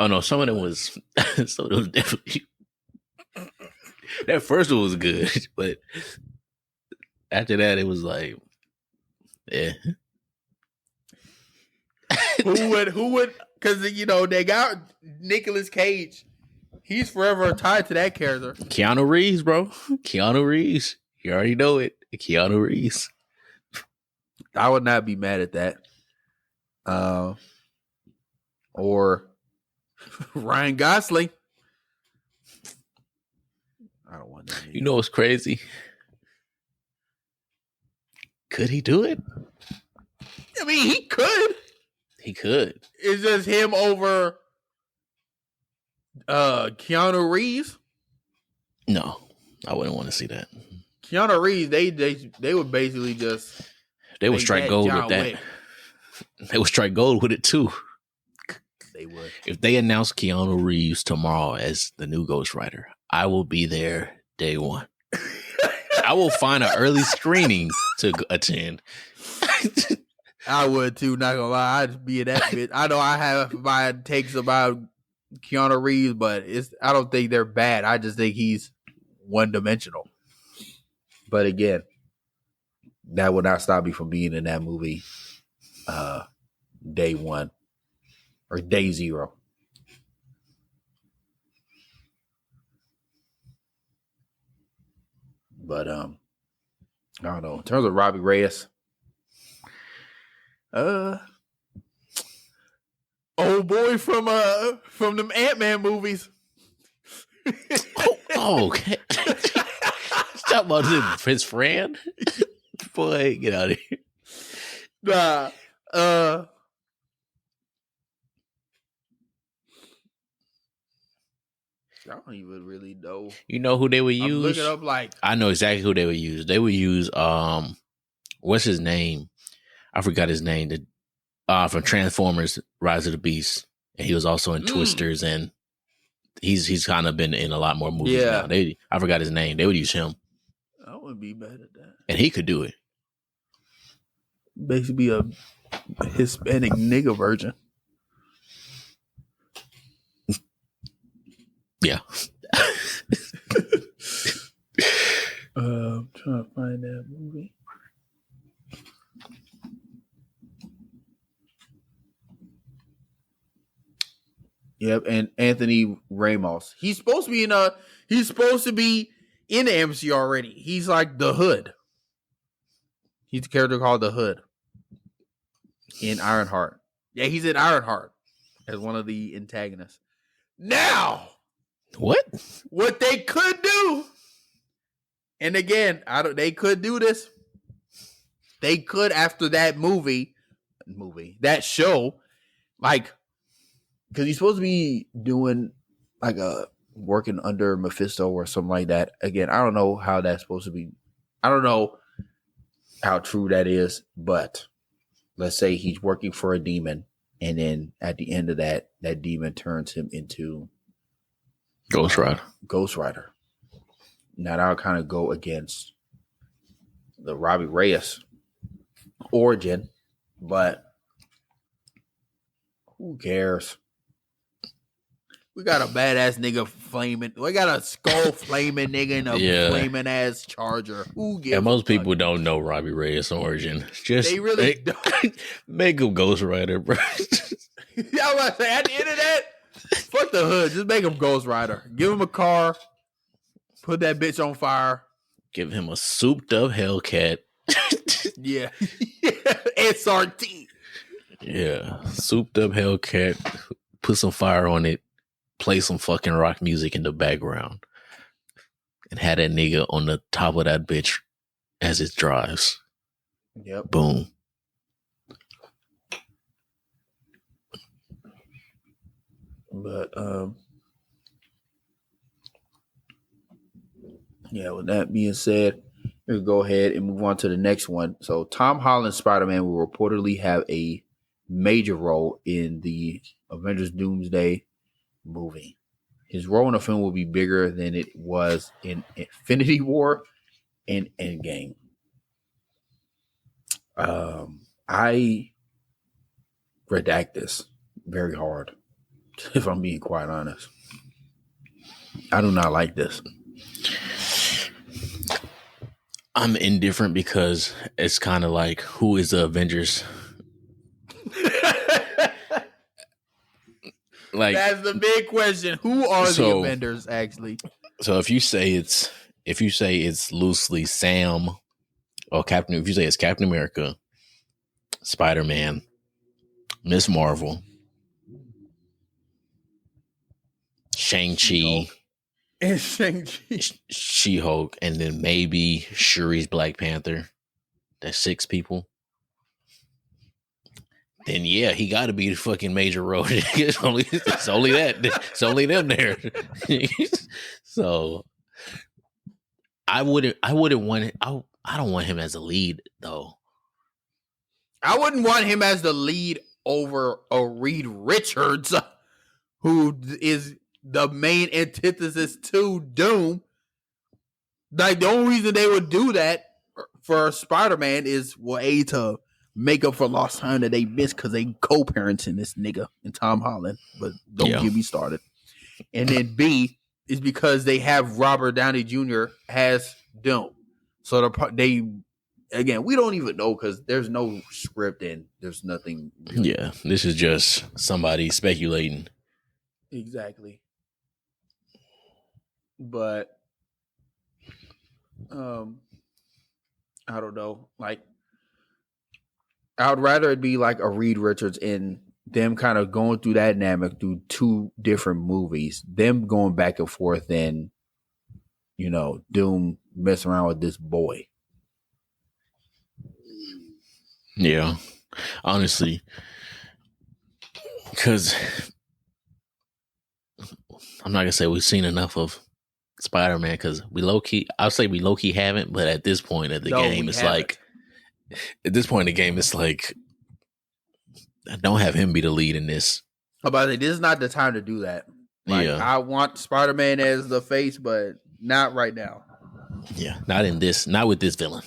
Oh no, some of them was definitely. That first one was good, but after that, it was like, yeah. Who would? Because they got Nicolas Cage. He's forever tied to that character. Keanu Reeves, bro. Keanu Reeves. You already know it. Keanu Reeves. I would not be mad at that. Or Ryan Gosling. I don't want that. You know what's crazy? Could he do it? I mean, he could. He could. It's just him over Keanu Reeves. No, I wouldn't want to see that. Keanu Reeves, they would basically just they would strike gold with that. Wick. They would strike gold with it too. They would. If they announce Keanu Reeves tomorrow as the new Ghost Rider, I will be there day one. I will find an early screening to attend. I would too, not gonna lie. I'd be in that bitch. I know I have my takes about Keanu Reeves, but I don't think they're bad. I just think he's one-dimensional. But again, that would not stop me from being in that movie day one or day zero. But I don't know. In terms of Robbie Reyes, old boy from them Ant-Man movies. Okay. Talk about his friend. Boy, get out of here. Nah. I don't even really know. You know who they would use? I'm looking up like I know exactly who they would use. They would use what's his name? I forgot his name. From Transformers: Rise of the Beast, and he was also in Twisters, and he's kind of been in a lot more movies now. I forgot his name. They would use him. I wouldn't be mad at that. And he could do it. Basically, a Hispanic nigga version. Yeah. I'm trying to find that movie. Yep, and Anthony Ramos. He's supposed to be in the MCU already. He's like the Hood. He's a character called the Hood in Ironheart. Yeah, he's in Ironheart as one of the antagonists. Now, what they could do, and again, they could do this. They could, after that that show, like, because he's supposed to be doing like working under Mephisto or something like that. Again, I don't know how that's supposed to be. I don't know how true that is, but let's say he's working for a demon, and then at the end of that demon turns him into Ghost Rider. Now that'll kind of go against the Robbie Reyes origin, but who cares? We got a badass nigga flaming. We got a skull flaming nigga in a flaming ass Charger. Who gives? And most people don't know Robbie Reyes' origin. Just they really don't. Make him Ghost Rider, bro. Yeah, I was about to say, at the end of that, fuck the hood. Just make him Ghost Rider. Give him a car. Put that bitch on fire. Give him a souped up Hellcat. Yeah. SRT. Yeah. Souped up Hellcat. Put some fire on it. Play some fucking rock music in the background. And have that nigga on the top of that bitch as it drives. Yep. Boom. But yeah, with that being said, we'll go ahead and move on to the next one. So Tom Holland's Spider-Man will reportedly have a major role in the Avengers Doomsday movie. His role in the film will be bigger than it was in Infinity War and Endgame. I redact this very hard, if I'm being quite honest. I do not like this. I'm indifferent because it's kind of like, who is the Avengers? Like, that's the big question. Who are the Avengers actually? So if you say it's loosely Sam or Captain, if you say it's Captain America, Spider-Man, Miss Marvel, Shang-Chi, and Shang-Chi, She-Hulk, and then maybe Shuri's Black Panther. That's 6 people. Then yeah, he got to be the fucking major role. It's only that. It's only them there. So I wouldn't want it. I don't want him as a lead though. I wouldn't want him as the lead over a Reed Richards, who is the main antithesis to Doom. Like, the only reason they would do that for Spider-Man is, well, A, to make up for lost time that they missed because they co-parenting this nigga and Tom Holland. But don't get me started. And then B is because they have Robert Downey Jr. as Doom. So they again, we don't even know because there's no script and there's nothing. Really. Yeah, this is just somebody speculating. Exactly. But I don't know. Like, I would rather it be like a Reed Richards and them kind of going through that dynamic through 2 different movies, them going back and forth, and Doom messing around with this boy. Yeah, honestly, because I'm not gonna say we've seen enough of Spider-Man because I'll say we low key haven't, but at this point of the game, it's like, at this point in the game, it's like, I don't have him be the lead in this. But this is not the time to do that. Like, I want Spider-Man as the face, but not right now. Yeah, not with this villain.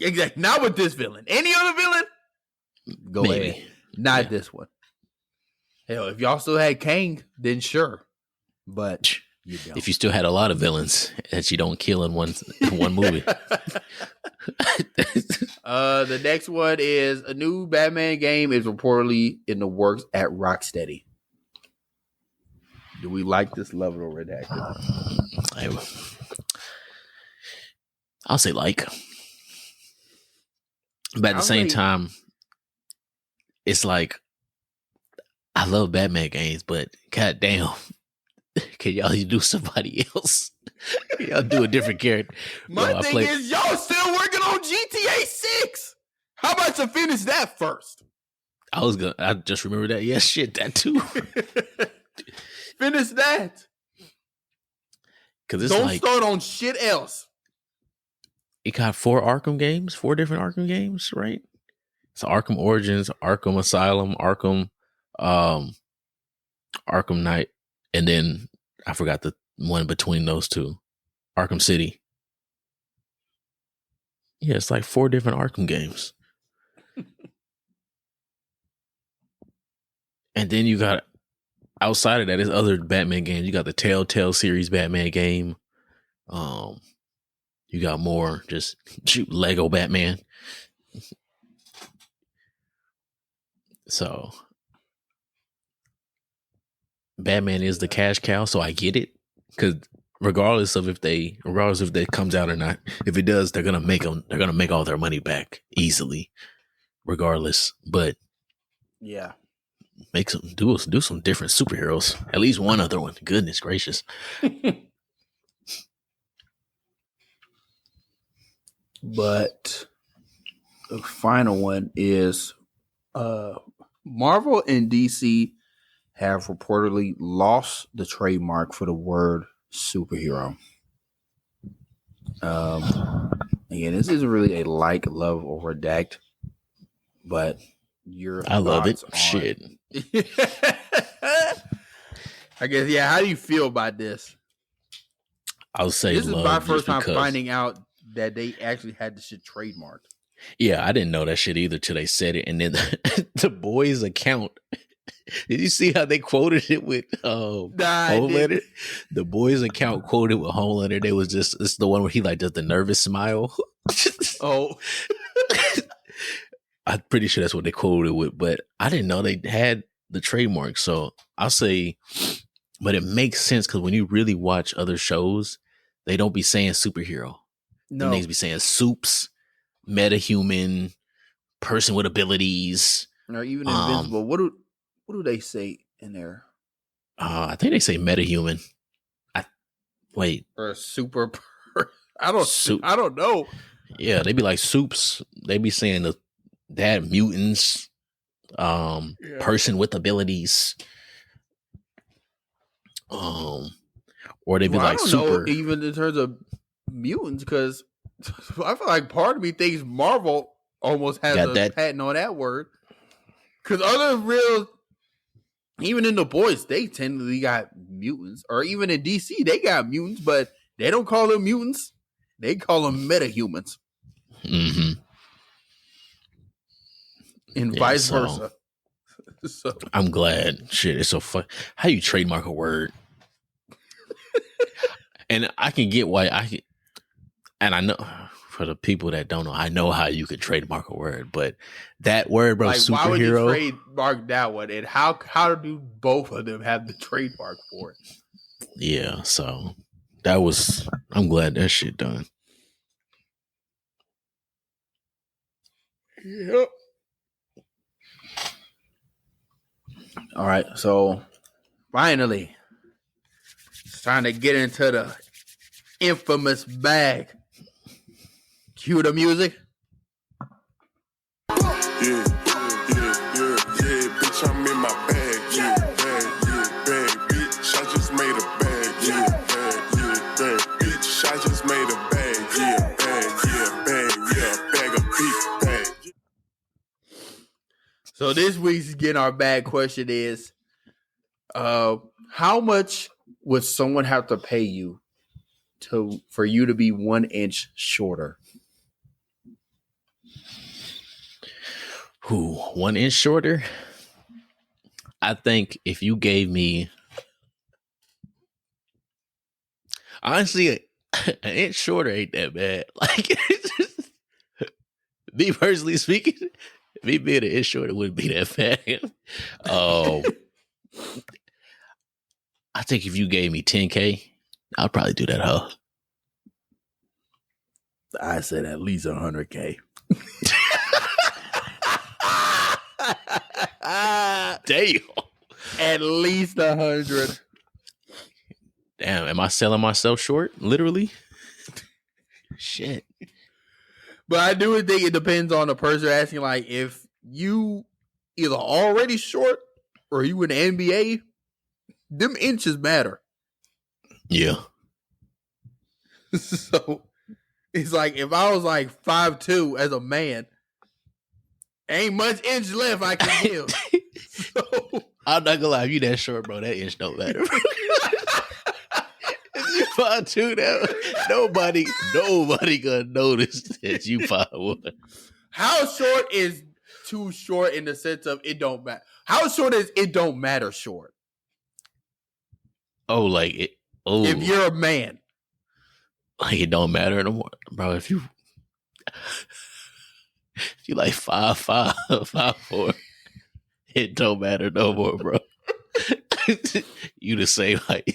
Exactly, not with this villain. Any other villain? Go ahead. Not this one. Hell, if y'all still had Kang, then sure. But you don't. If you still had a lot of villains that you don't kill in one movie. The next one is a new Batman game is reportedly in the works at Rocksteady. Do we like this level of redacted? I'll say like. But at the same time, it's like, I love Batman games, but goddamn, can y'all do somebody else? Can y'all do a different character? My thing is, y'all still working on GTA 6. How about you finish that first? I just remember that. Yes, shit, that too. Finish that. Because it's don't start on shit else. It got 4 different Arkham games, right? So Arkham Origins, Arkham Asylum, Arkham Knight, and then I forgot the one between those 2, Arkham City. Yeah, it's like 4 different Arkham games. And then you got outside of that, there's other Batman games. You got the Telltale series Batman game. You got more just shoot Lego Batman. So Batman is the cash cow, so I get it. Because regardless if that comes out or not, if it does, they're gonna make all their money back easily, regardless. But yeah, do some different superheroes. At least one other one. Goodness gracious. But the final one is Marvel and DC have reportedly lost the trademark for the word superhero. Again, this isn't really a like, love, or redact, but I love it. On... Shit. I guess, yeah. How do you feel about this? I'll say this love. Is my first time finding out that they actually had this shit trademarked. Yeah, I didn't know that shit either till they said it. And then the boys' account. Did you see how they quoted it with Homelander? The boys' account quoted with Homelander. They was just, it's the one where he like does the nervous smile. Oh. I'm pretty sure that's what they quoted with, but I didn't know they had the trademark. So I'll say, but it makes sense because when you really watch other shows, they don't be saying superhero. No. They be saying soups, metahuman, person with abilities. Or even invincible. What do they say in there? I think they say metahuman. Wait. Or super. I don't know. Yeah, they be like soups. They be saying that mutants, person with abilities, or they be like I don't super. know, even in terms of mutants, because I feel like part of me thinks Marvel almost has a patent on that word. Because even in the boys, they technically got mutants, or even in DC, they got mutants, but they don't call them mutants; they call them metahumans. Mm-hmm. And vice versa. So I'm glad. Shit, it's so fun. How you trademark a word? And I can get why and I know for the people that don't know, I know how you could trademark a word, but that word, bro, like, superhero. Why would you trademark that one? And how do both of them have the trademark for it? Yeah, so I'm glad that shit done. Yep. All right, so finally, it's time to get into the infamous bag. Cue the music. Yeah, bitch, I'm in my bag. Yeah, bag, bitch, I just made a bag. Yeah, bag, bitch, I just made a bag. Yeah, bag of big bag. So this week's Getting Our Bag question is, how much would someone have to pay you for you to be 1 inch shorter? 1 inch shorter? I think if you gave me, honestly, an inch shorter ain't that bad. Like, me personally speaking, me being an inch shorter wouldn't be that bad. I think if you gave me 10K, I'd probably do that, huh? I said at least 100K. Damn. At least 100. Damn, am I selling myself short? Literally? Shit. But I do think it depends on the person asking. Like, if you either already short or you in the NBA, them inches matter. Yeah. So it's like if I was like 5'2" as a man, ain't much inch left I can give. So I'm not gonna lie, if you that short, bro, that inch don't matter. If you 5'2", nobody gonna notice that you 5'1". How short is too short in the sense of it don't matter? How short is it don't matter short? Oh, like it. Oh, If you're a man, like it don't matter no more, bro. If you like 5'5", 5'4", it don't matter no more, bro. You the same height.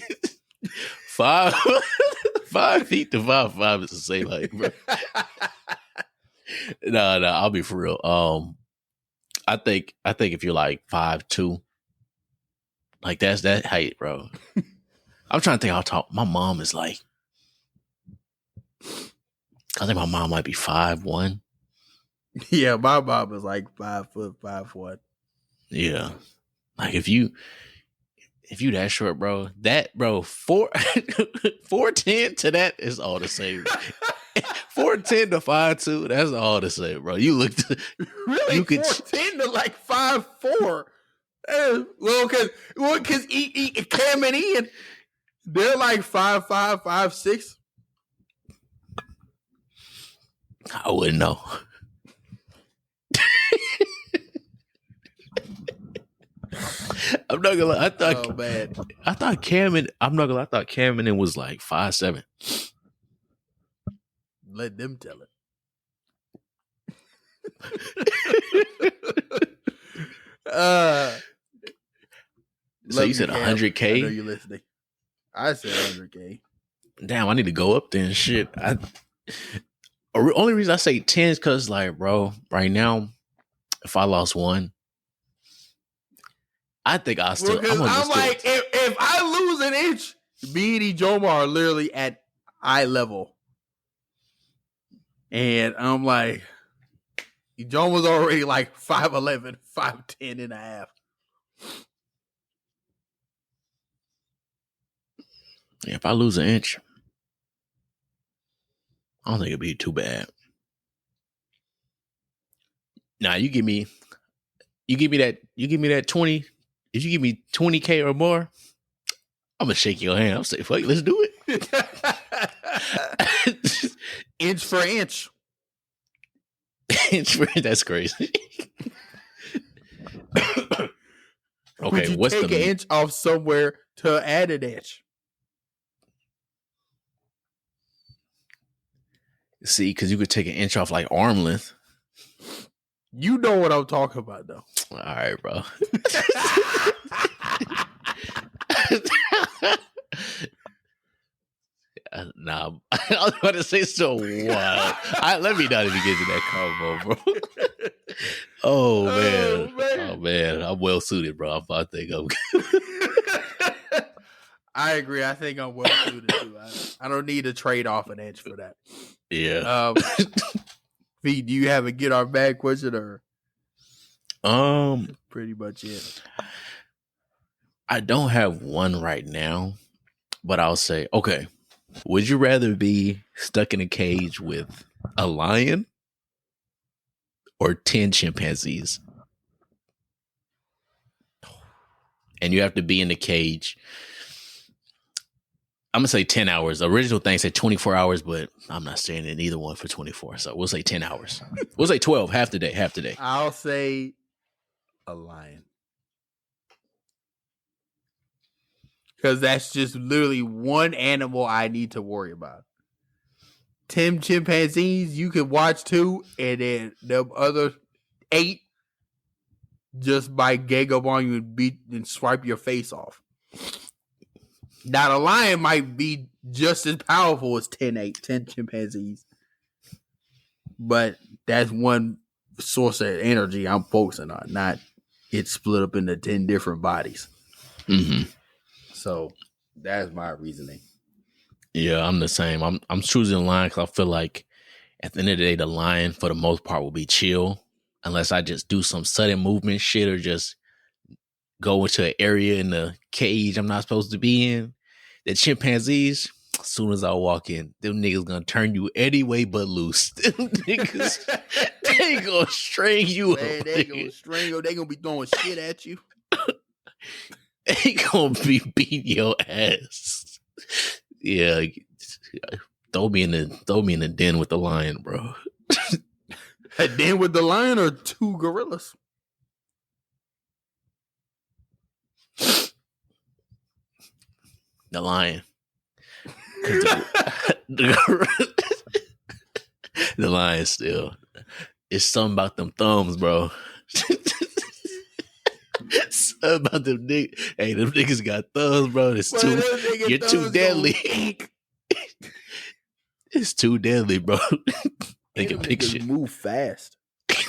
5 feet to 5'5" is the same height, bro. No, I'll be for real. I think if you're like 5'2", like that's that height, bro. I'm trying to think how tall my mom is. Like, I think my mom might be 5'1". Yeah, my mom is like 5 foot 5'1". Yeah, like if you that short, bro, 4'10" to that is all the same. 4'10" to 5'2", that's all the same, bro. You look, Really, you could 4'10" to like 5'4". Well, because Cam and Ian, they're like 5'5", 5'6". I wouldn't know. I'm not gonna lie. I thought Cam and was like 5'7". Let them tell it. So you said 100K? I know you're listening. I said 100K. Damn, I need to go up there and shit. Only reason I say 10 is because, like, bro, right now, if I lost one, I think I still. I'm like, if I lose an inch, me and Ijoma are literally at eye level, and I'm like, Ijoma's already like 5'11", 5'10" and a half. Yeah, if I lose an inch, I don't think it'd be too bad. Nah, you give me that 20. If you give me 20K or more, I'm gonna shake your hand. I'll say, fuck it, let's do it. Inch for inch. Inch for inch, that's crazy. Okay, you what's take an inch off somewhere to add an inch? See, because you could take an inch off like arm length. You know what I'm talking about, though. All right, bro. Nah, I was about to say so wild. Let me not even get to that combo, bro. Oh man, I'm well suited, bro. I think I'm good. I agree. I think I'm well suited too. I don't need to trade off an inch for that. Yeah. V, do you have a get our bag question or? Pretty much it. I don't have one right now, but I'll say, okay, would you rather be stuck in a cage with a lion or 10 chimpanzees? And you have to be in the cage. I'm going to say 10 hours. The original thing said 24 hours, but I'm not staying in either one for 24. So we'll say 10 hours. We'll say 12, half the day. I'll say a lion. Because that's just literally one animal I need to worry about. 10 chimpanzees, you can watch 2, and then the other 8 just might gang up on you and beat and swipe your face off. Now, the lion might be just as powerful as 10 chimpanzees. But that's one source of energy I'm focusing on, not it split up into 10 different bodies. Mm-hmm. So that's my reasoning. Yeah, I'm the same. I'm choosing the lion because I feel like at the end of the day, the lion for the most part will be chill unless I just do some sudden movement shit or just go into an area in the cage I'm not supposed to be in. The chimpanzees, as soon as I walk in, them niggas gonna turn you any way but loose. Them niggas, they gonna string you Man, up. they gonna string you. They gonna be throwing shit at you. They gonna be beating your ass. Yeah, throw me in the den with the lion, bro. A den with the lion or 2 gorillas? The lion. The lion still. It's something about them thumbs, bro. Something about them niggas. Hey, them niggas got thumbs, bro. You're too deadly. It's too deadly, bro. They can pick shit. Move fast. Next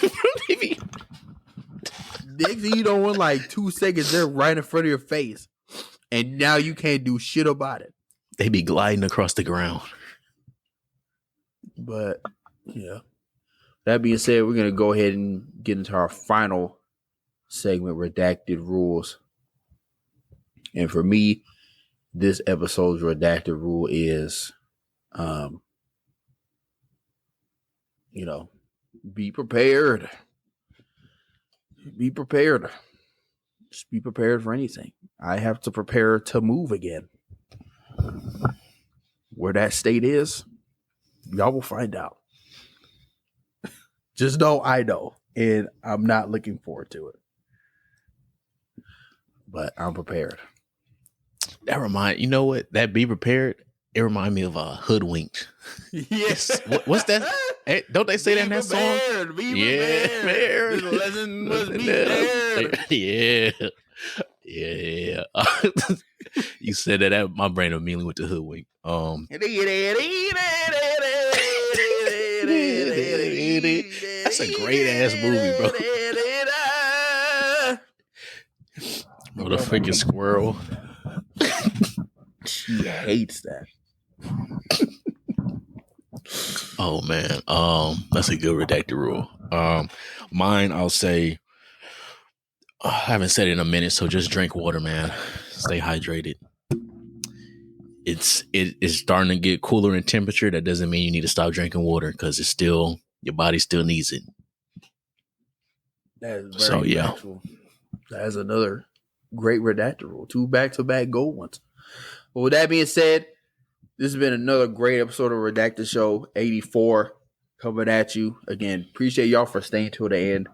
thing you don't want like 2 seconds, they're right in front of your face. And now you can't do shit about it. They be gliding across the ground. But yeah. That being said, we're gonna go ahead and get into our final segment, redacted rules. And for me, this episode's redacted rule is be prepared. Be prepared. Just be prepared for anything. I have to prepare to move again. Where that state is, y'all will find out. Just know I know, and I'm not looking forward to it. But I'm prepared. You know what? That be prepared. It remind me of Hoodwinked. Yes. What's that? Hey, don't they say that in that song? Be prepared. The lesson must be prepared. Yeah. Yeah. You said that, my brain immediately went to Hoodwink. That's a great ass movie, bro. Bro, the freaking squirrel. She hates that. Oh man, that's a good redacted rule. Mine, I'll say, I haven't said it in a minute, so just drink water, man. Stay hydrated. It's starting to get cooler in temperature. That doesn't mean you need to stop drinking water because it's still, your body still needs it. That is very factual. That's another great redacted rule. 2 back-to-back gold ones. But with that being said, this has been another great episode of Redacted Show 84 coming at you. Again, appreciate y'all for staying till the end.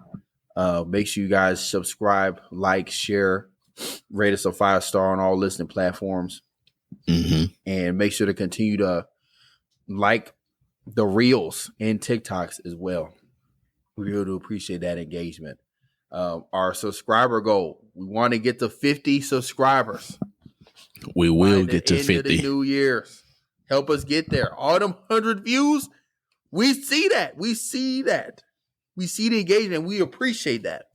Make sure you guys subscribe, like, share, rate us a 5-star on all listening platforms. Mm-hmm. And make sure to continue to like the reels and TikToks as well. We really do appreciate that engagement. Our subscriber goal, we want to get to 50 subscribers. We will get to 50. Of the New Year's. Help us get there. All them 100 views, we see that. We see that. We see the engagement. We appreciate that.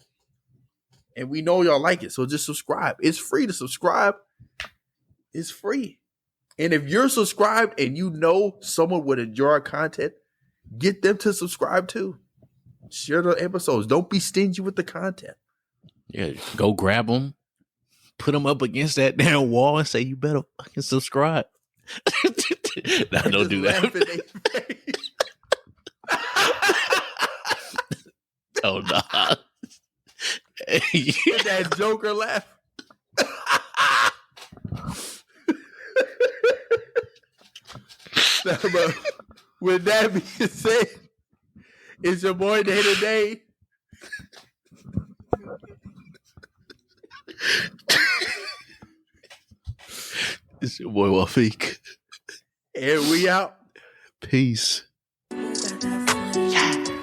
And we know y'all like it. So just subscribe. It's free to subscribe. It's free. And if you're subscribed and you know someone would enjoy our content, get them to subscribe too. Share the episodes. Don't be stingy with the content. Yeah, go grab them, put them up against that damn wall and say, you better fucking subscribe. Nah, don't do that. Oh, no. With that Joker laugh. So, but with that being said, it's your boy Day to Day. It's your boy Wafik. And we out. Peace.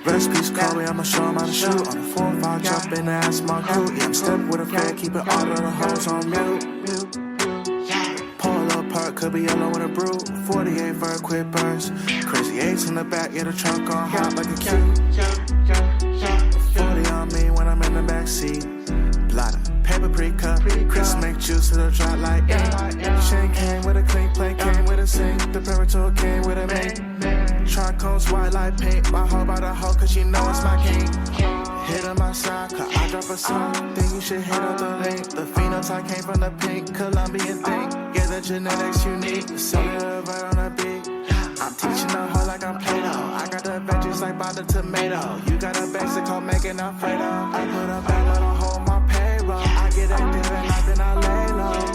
Recipes call me, I'ma show 'em how to shoot. On the 4-5, jump in the ass, my crew. Yeah, I'm stepping with a fat, keeping all of the hoes on mute. Pull up part, could be yellow in a brew. 48 for a quick burst. Crazy 8s in the back, yeah, the trunk on hot like a cue. 40 on me when I'm in the backseat. Blotter, paper pre-cut. Chris make juice to the drop like Shane came with a clean plate, came with a sink. The Parator came with a mate. Tricones white like paint. My hoe by the hoe, cause she know it's my king. Hit on my side, cause I drop a song. Think you should hit up the link. The phenotype came from the pink Colombian thing. Yeah, the genetics unique. Soda right on the beat. I'm teaching the hoe like I'm Play-Doh. I got the veggies like by the tomato. You got a basic called making Alfredo. I put a bag on a hoe on my payroll. I get active and then I lay low.